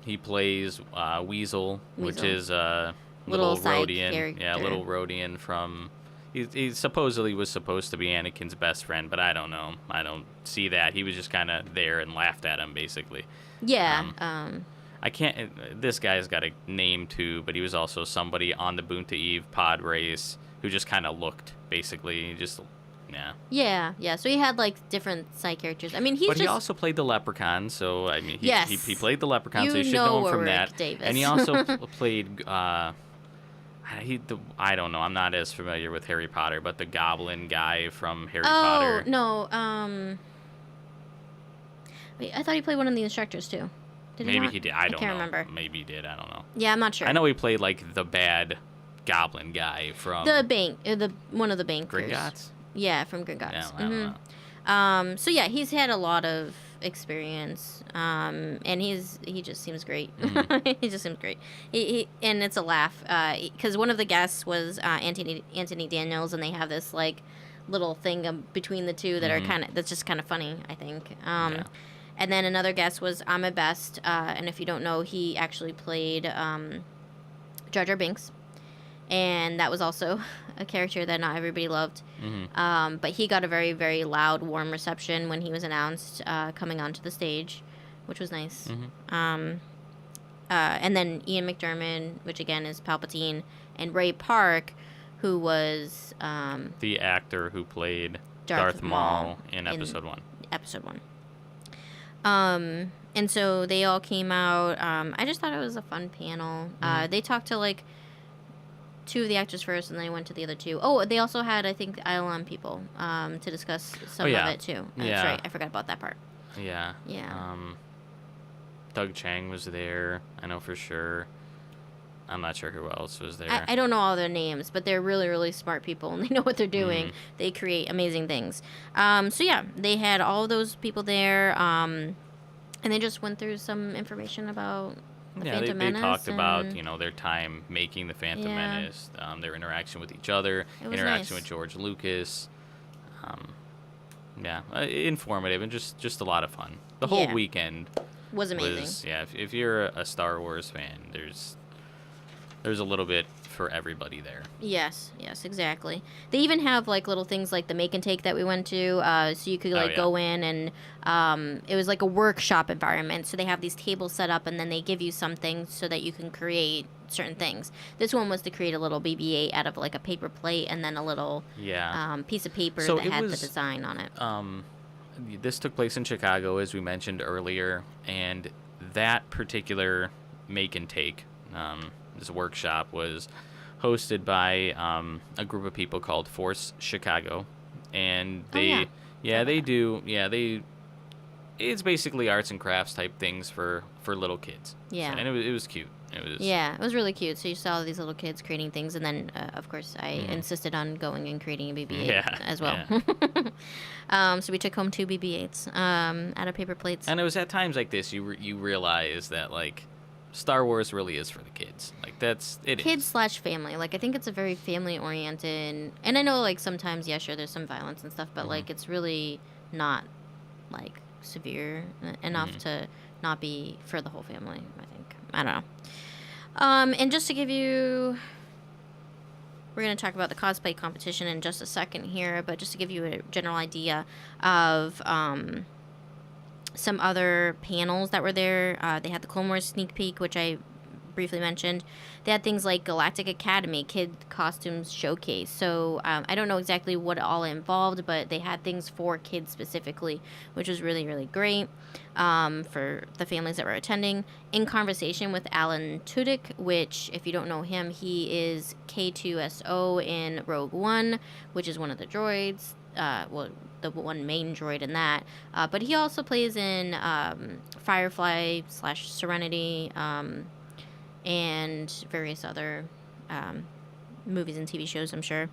He plays Weasel, which is a little Rodian. Character. Little Rodian from. He supposedly was supposed to be Anakin's best friend, but I don't know. I don't see that. He was just kind of there and laughed at him, basically. Yeah. I can't. This guy's got a name too, but he was also somebody on the Boonta Eve pod race who just kind of looked, basically, Yeah. So he had like different side characters. I mean, he also played the Leprechaun, so I mean, he played the Leprechaun, so you should know him from that. Davis. And he also played. I don't know. I'm not as familiar with Harry Potter, but the Goblin guy from Harry Potter. Oh no. Wait, I thought he played one of the instructors too. Maybe he did. I don't know. Can't remember. Maybe he did. I don't know. Yeah, I'm not sure. I know he played like the bad Goblin guy from the bank, one of the bankers. Gringotts? Yeah, from Gringotts. Yeah, I don't know. So yeah, he's had a lot of experience, and he just seems great. He just seems great. And it's a laugh because one of the guests was Anthony Daniels, and they have this like little thing between the two that that's just kind of funny, I think. And then another guest was Ahmed Best, and if you don't know, he actually played Jar Jar Binks and that was also a character that not everybody loved. But he got a very, very loud, warm reception when he was announced coming onto the stage, which was nice. And then Ian McDiarmid, which again is Palpatine, and Ray Park, who was the actor who played Darth Maul in Episode 1. Episode 1. And so they all came out. I just thought it was a fun panel. They talked to like 2 of the actors first, and then they went to the other 2. Oh, they also had, I think, ILM people to discuss some of it too. That's right. I forgot about that part. Yeah. Yeah. Doug Chang was there, I know for sure. I'm not sure who else was there. I don't know all their names, but they're really, really smart people, and they know what they're doing. They create amazing things. So, yeah, they had all of those people there, and they just went through some information about the Phantom Menace. They talked about, their time making the Phantom Menace, their interaction with each other, interaction with George Lucas. Informative and just a lot of fun. The whole weekend was amazing. If you're a Star Wars fan, there's a little bit for everybody there. Yes, exactly. They even have like little things like the make and take that we went to, so you could go in and it was like a workshop environment. So they have these tables set up, and then they give you something so that you can create certain things. This one was to create a little BB-8 out of like a paper plate, and then a little piece of paper that had the design on it. This took place in Chicago, as we mentioned earlier, and that particular make and take, this workshop was hosted by a group of people called Force Chicago, and it's basically arts and crafts type things for little kids. Yeah, and it was cute. It was really cute. So you saw these little kids creating things, and then of course I insisted on going and creating a BB-8 as well. Yeah. So we took home 2 BB-8s out of paper plates. And it was at times like this you realize that like Star Wars really is for the kids. Like Kids/family. Like I think it's a very family oriented, and I know like sometimes sure there's some violence and stuff, but like it's really not like severe enough to not be for the whole family. I don't know. And just to give you, we're going to talk about the cosplay competition in just a second here, but just to give you a general idea of some other panels that were there. They had the Clone Wars sneak peek, which I briefly mentioned. They had things like Galactic Academy, Kid Costumes Showcase. So I don't know exactly what all involved, but they had things for kids specifically, which was really, really great for the families that were attending. In Conversation with Alan Tudyk, which, if you don't know him, he is K2SO in Rogue One, which is one of the droids. The one main droid in that. But he also plays in Firefly/Serenity, and various other movies and TV shows, I'm sure.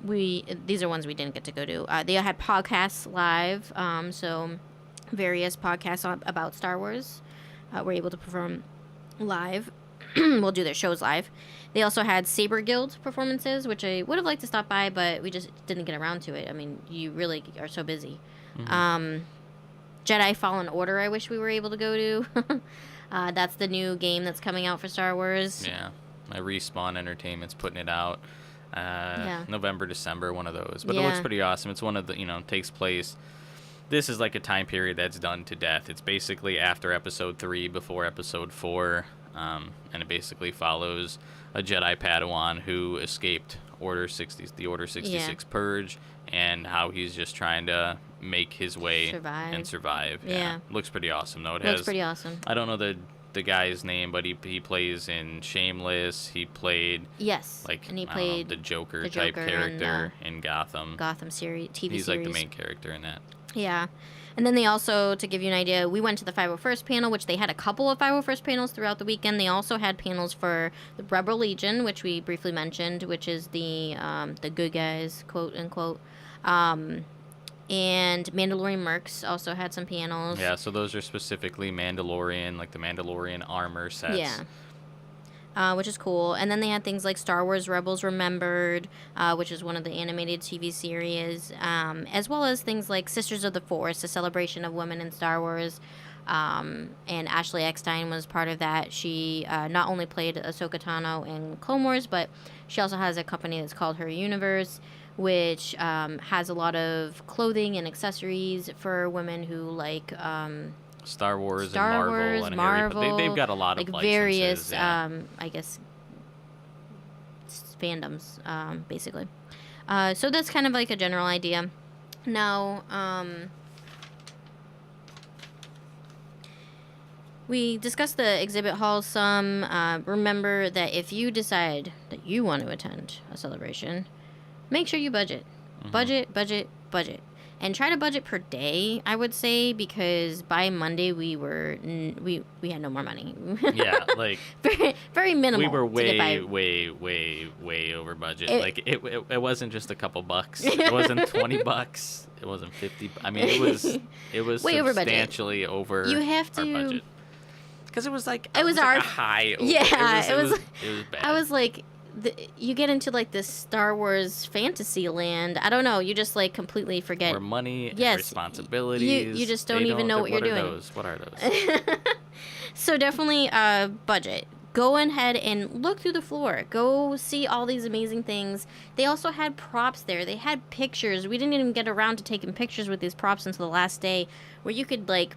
These are ones we didn't get to go to. They had podcasts live, so various podcasts about Star Wars were able to perform live. We'll do their shows live. They also had Saber Guild performances, which I would have liked to stop by, but we just didn't get around to it. I mean, you really are so busy. Jedi Fallen Order, I wish we were able to go to. That's the new game that's coming out for Star Wars. Yeah. Respawn Entertainment's putting it out. November, December, one of those. But it looks pretty awesome. It's one of the, takes place. This is like a time period that's done to death. It's basically after Episode 3, before Episode 4. And it basically follows a Jedi Padawan who escaped the Order 66 Purge, and how he's just trying to make his way and survive. Yeah. Looks pretty awesome, though. Looks pretty awesome. I don't know the guy's name, but he plays in Shameless. He played and he played the Joker type character in Gotham series, TV series. He's like the main character in that. Yeah. And then they also, to give you an idea, we went to the 501st panel, which they had a couple of 501st panels throughout the weekend. They also had panels for the Rebel Legion, which we briefly mentioned, which is the good guys, quote unquote. And Mandalorian Mercs also had some panels. Yeah, so those are specifically Mandalorian, like the Mandalorian armor sets. Yeah. Which is cool. And then they had things like Star Wars Rebels Remembered, which is one of the animated TV series, as well as things like Sisters of the Force, a celebration of women in Star Wars, And Ashley Eckstein was part of that. She not only played Ahsoka Tano in Clone Wars, but she also has a company that's called Her Universe, which has a lot of clothing and accessories for women who like Star Wars Star and Marvel Wars, and Marvel, Harry Potter. They've got a lot of like licenses. various, Yeah. I guess, fandoms, basically. So that's kind of like a general idea. Now, we discussed the exhibit hall some. Remember that if you decide that you want to attend a celebration, make sure you budget. Budget, budget, budget. And try to budget per day, I would say, because by Monday we had no more money. Yeah, like very, very minimal. we were to get by. way over budget. It wasn't just a couple bucks. It wasn't $20. It wasn't 50. I mean, it was Way over budget. substantially over You have our to. budget. Because it was like our a high. Over. Yeah, it was bad. I was like, you get into like this Star Wars fantasy land. I don't know. You just like completely forget. More money, and Yes, responsibilities. you just don't even know what you're doing. What are those? So definitely budget. Go ahead and look through the floor. Go see all these amazing things. They also had props there. They had pictures. We didn't even get around to taking pictures with these props until the last day, where you could like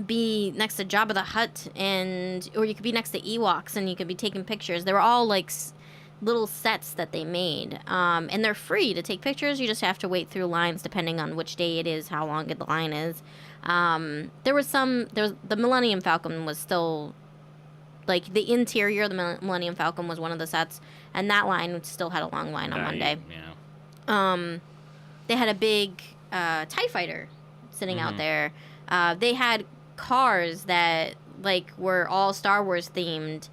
be next to Jabba the Hutt, or you could be next to Ewoks and you could be taking pictures. They were all like little sets that they made, and they're free to take pictures. You just have to wait through lines depending on which day it is, how long the line is. There was the Millennium Falcon was still, like, the interior of the Millennium Falcon was one of the sets, and that line still had a long line on Monday. Yeah. They had a big TIE fighter sitting out there. They had cars that like were all Star Wars themed.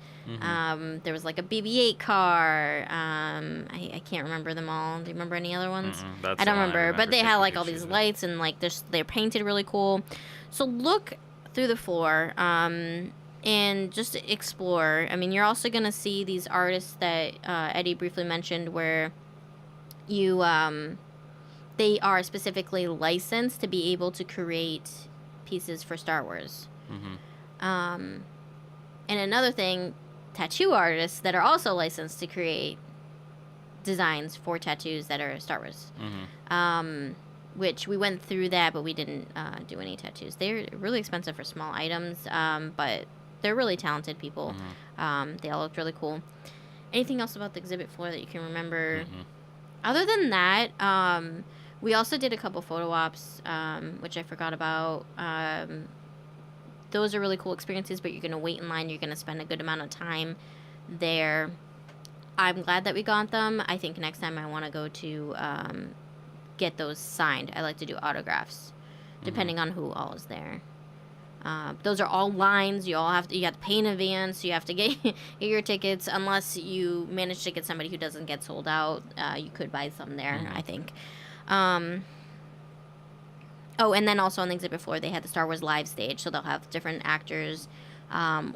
There was like a BB-8 car. I can't remember them all. Do you remember any other ones? I don't remember. But they had like all these lights, and like they're painted really cool. So look through the floor and just explore. I mean, you're also gonna see these artists that Eddie briefly mentioned, where you they are specifically licensed to be able to create pieces for Star Wars. And another thing, tattoo artists that are also licensed to create designs for tattoos that are Star Wars. Which we went through that, but we didn't do any tattoos. They're really expensive for small items, but they're really talented people. They all looked really cool. Anything else about the exhibit floor that you can remember? Other than that, we also did a couple photo ops, which I forgot about. Those are really cool experiences, but you're going to wait in line. You're going to spend a good amount of time there. I'm glad that we got them. I think next time I want to go to get those signed. I like to do autographs, depending on who all is there. Those are all lines. You have to pay in advance. You have to get your tickets. Unless you manage to get somebody who doesn't get sold out, you could buy some there, I think. Oh, and then also on the exhibit floor, they had the Star Wars live stage, so they'll have different actors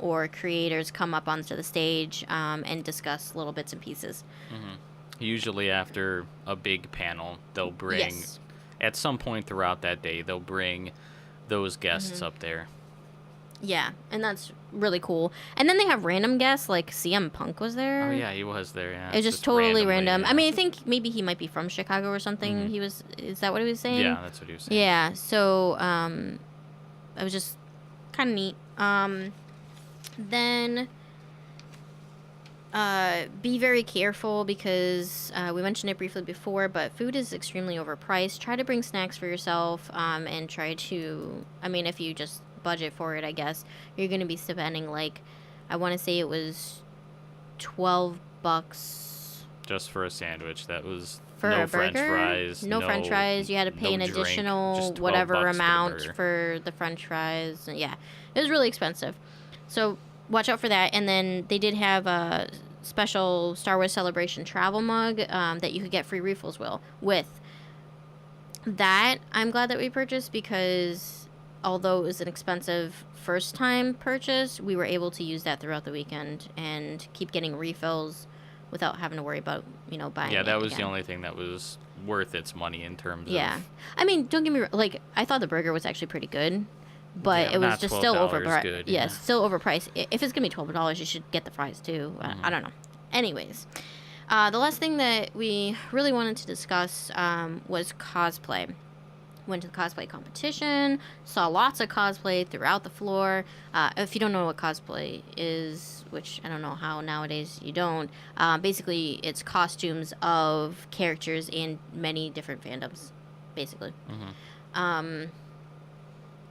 or creators come up onto the stage and discuss little bits and pieces. Usually after a big panel, they'll bring, at some point throughout that day, they'll bring those guests up there. Yeah, and that's really cool. And then they have random guests, like CM Punk was there. Oh, yeah, he was there, yeah. It was just totally random. Yeah. I mean, I think maybe he might be from Chicago or something. Is that what he was saying? Yeah, that's what he was saying. Yeah, so it was just kind of neat. Then be very careful because we mentioned it briefly before, but food is extremely overpriced. Try to bring snacks for yourself and try to, I mean, if you just budget for it, I guess, you're going to be spending like, I want to say it was $12 just for a sandwich. That was for no a burger? French fries. No French fries. You had to pay an drink, additional just whatever $12 amount for for the French fries. Yeah, it was really expensive. So watch out for that. And then they did have a special Star Wars Celebration travel mug that you could get free refills with. That I'm glad that we purchased because although it was an expensive first-time purchase, we were able to use that throughout the weekend and keep getting refills without having to worry about, buying Yeah, that was again. the only thing that was worth its money in terms of... Yeah. I mean, don't get me wrong. Like, I thought the burger was actually pretty good. but Yeah, it was not just still $12 overpriced. good. Yeah, Yeah. still overpriced. If it's gonna be $12, you should get the fries too. I don't know. Anyways, the last thing that we really wanted to discuss was cosplay. Went to the cosplay competition, saw lots of cosplay throughout the floor. If you don't know what cosplay is, which I don't know how nowadays you don't, basically it's costumes of characters in many different fandoms, basically. Um,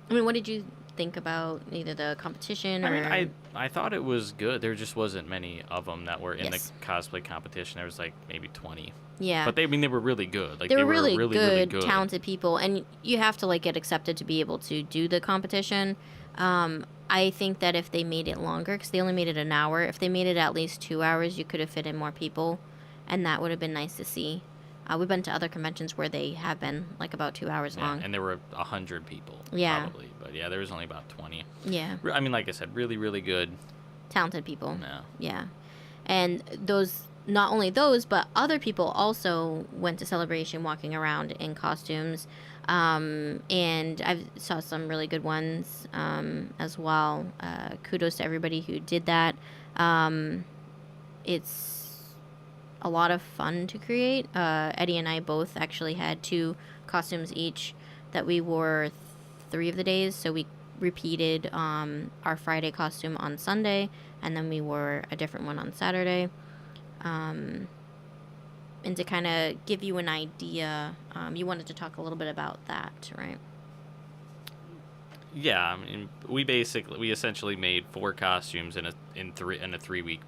I mean, what did you think about either the competition or? I mean, I thought it was good. There just wasn't many of them that were in Yes. the cosplay competition. There was like maybe 20. Yeah. But they, I mean, they were really good. Like They were really, really, good, really good. talented people, and you have to like get accepted to be able to do the competition. I think that if they made it longer, because they only made it an hour, if they made it at least 2 hours, you could have fit in more people, and that would have been nice to see. We've been to other conventions where they have been like about 2 hours Yeah, long. and there were 100 people. Yeah. Probably, but yeah, there was only about 20. Yeah, I mean, like I said, really, really good. talented people. No. Yeah, and those, not only those, but other people also went to Celebration walking around in costumes. And I saw some really good ones as well. Kudos to everybody who did that. It's a lot of fun to create. Eddie and I both actually had 2 costumes each that we wore 3 of the days. So we repeated our Friday costume on Sunday, and then we wore a different one on Saturday. And to kind of give you an idea, you wanted to talk a little bit about that, right? Yeah, I mean, we essentially made 4 costumes in a 3-week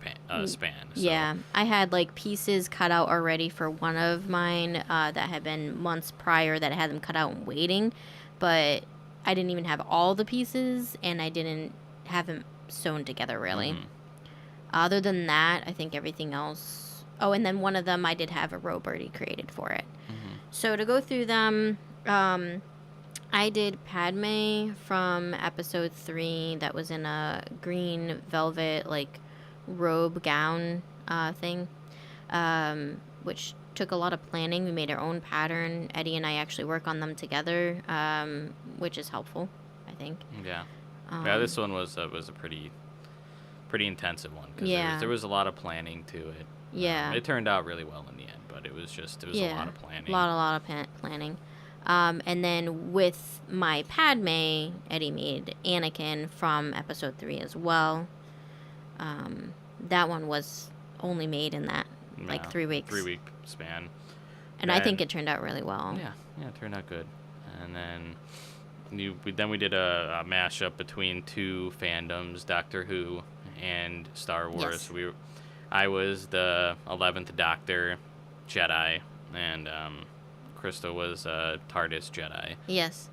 span. So. Yeah, I had like pieces cut out already for one of mine that had been months prior that I had them cut out and waiting, but I didn't even have all the pieces, and I didn't have them sewn together really. Other than that, I think everything else. Oh, and then one of them I did have a robe already created for it. So to go through them, I did Padme from episode 3 that was in a green velvet like robe gown thing, which took a lot of planning. We made our own pattern. Eddie and I actually work on them together, which is helpful, I think. Yeah. Yeah, this one was a pretty intensive one because Yeah. there was a lot of planning to it. Yeah. It turned out really well in the end, but it was a lot of planning. A lot of planning. And then with my Padme, Eddie made Anakin from episode 3 as well. That one was only made in that like 3 weeks. 3-week span. And I think it turned out really well. Yeah, it turned out good. And then we did a mashup between 2 fandoms, Doctor Who and Star Wars. Yes. I was the 11th Doctor Jedi, and Krista was TARDIS Jedi. Yes.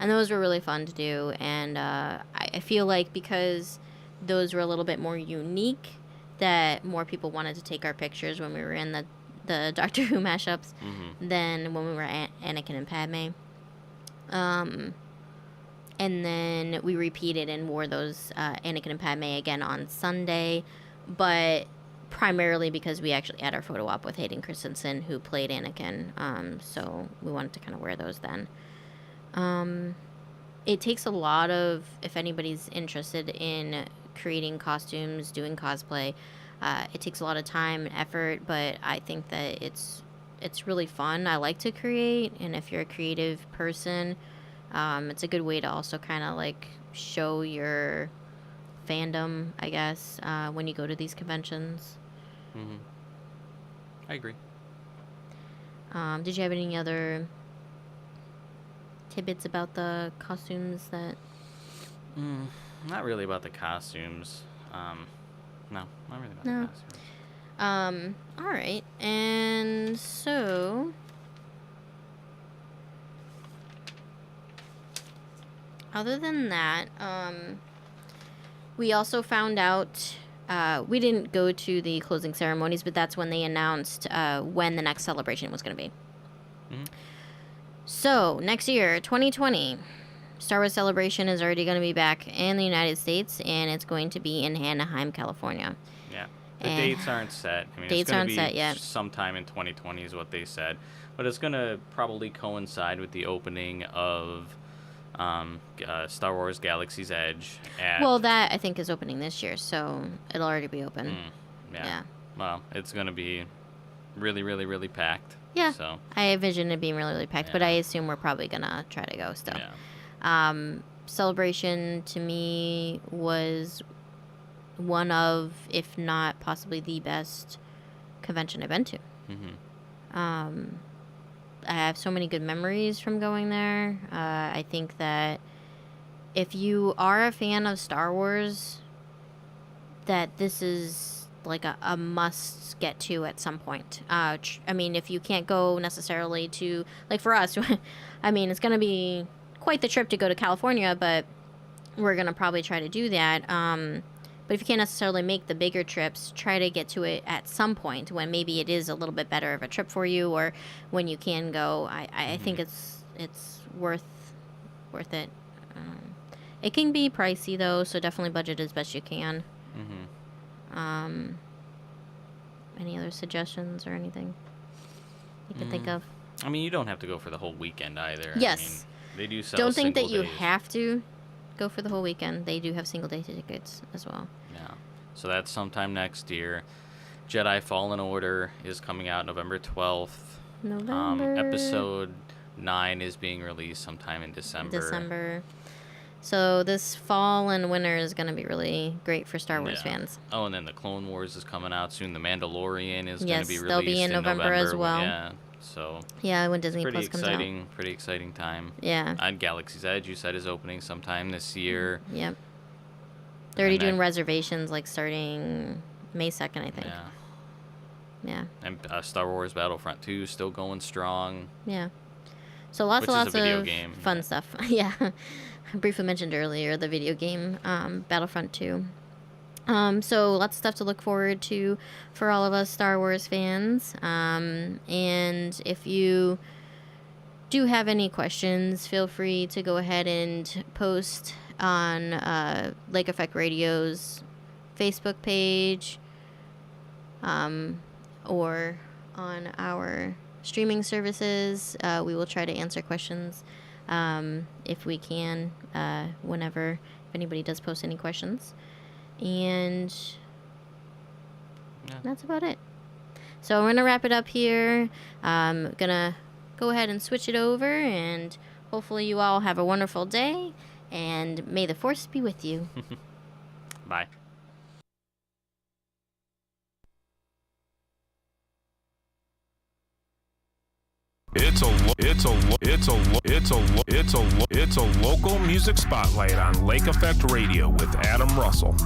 And those were really fun to do. And I feel like because those were a little bit more unique, that more people wanted to take our pictures when we were in the Doctor Who mashups than when we were Anakin and Padme. And then we repeated and wore those Anakin and Padme again on Sunday, but primarily because we actually had our photo op with Hayden Christensen, who played Anakin, so we wanted to kind of wear those then. It takes a lot of, if anybody's interested in creating costumes, doing cosplay, it takes a lot of time and effort, but I think that it's really fun. I like to create, and if you're a creative person, it's a good way to also kind of like show your fandom, I guess, when you go to these conventions. I agree. Did you have any other tidbits about the costumes that... Not really about the costumes. No, not really about the costumes. All right. And so... Other than that, we also found out... we didn't go to the closing ceremonies, but that's when they announced when the next celebration was going to be. So, next year, 2020, Star Wars Celebration is already going to be back in the United States, and it's going to be in Anaheim, California. Yeah. The dates aren't set. I mean, dates it's going aren't to be set yet. sometime in 2020 is what they said. But it's going to probably coincide with the opening of Star Wars Galaxy's Edge. Well, that I think is opening this year, so it'll already be open. Yeah. Well, it's going to be really, really, really packed. Yeah. So I envision it being really, really packed, but I assume we're probably going to try to go still. Yeah. Celebration to me was one of, if not possibly the best convention I've been to. I have so many good memories from going there. I think that if you are a fan of Star Wars, that this is like a must get to at some point. I mean, if you can't go necessarily to, like for us, I mean, it's going to be quite the trip to go to California, but we're going to probably try to do that. But if you can't necessarily make the bigger trips, try to get to it at some point when maybe it is a little bit better of a trip for you, or when you can go. I think it's worth it. It can be pricey though, so definitely budget as best you can. Any other suggestions or anything you can think of? I mean, you don't have to go for the whole weekend either. Yes. I mean, they do sell Don't think that you days. have to go for the whole weekend. They do have single day tickets as well. Yeah. So that's sometime next year. Jedi Fallen Order is coming out November 12th. November. Episode 9 is being released sometime in December. So this fall and winter is going to be really great for Star Wars fans. Oh, and then the Clone Wars is coming out soon. The Mandalorian is going to be released they'll be in November as well. Yeah. So when Disney Plus comes out. Pretty exciting time. Yeah. And Galaxy's Edge, you said, is opening sometime this year. Yep. They're already doing reservations, like starting May 2nd, I think. Yeah. And Star Wars Battlefront 2 is still going strong. Yeah. So lots of game. fun stuff. Yeah. I briefly mentioned earlier the video game, Battlefront 2. So lots of stuff to look forward to for all of us Star Wars fans. And if you do have any questions, feel free to go ahead and post on Lake Effect Radio's Facebook page, or on our streaming services. We will try to answer questions if we can, whenever, if anybody does post any questions. And that's about it. So we're going to wrap it up here. Going to go ahead and switch it over, and hopefully you all have a wonderful day, and may the Force be with you. Bye. It's a local music spotlight on Lake Effect Radio with Adam Russell.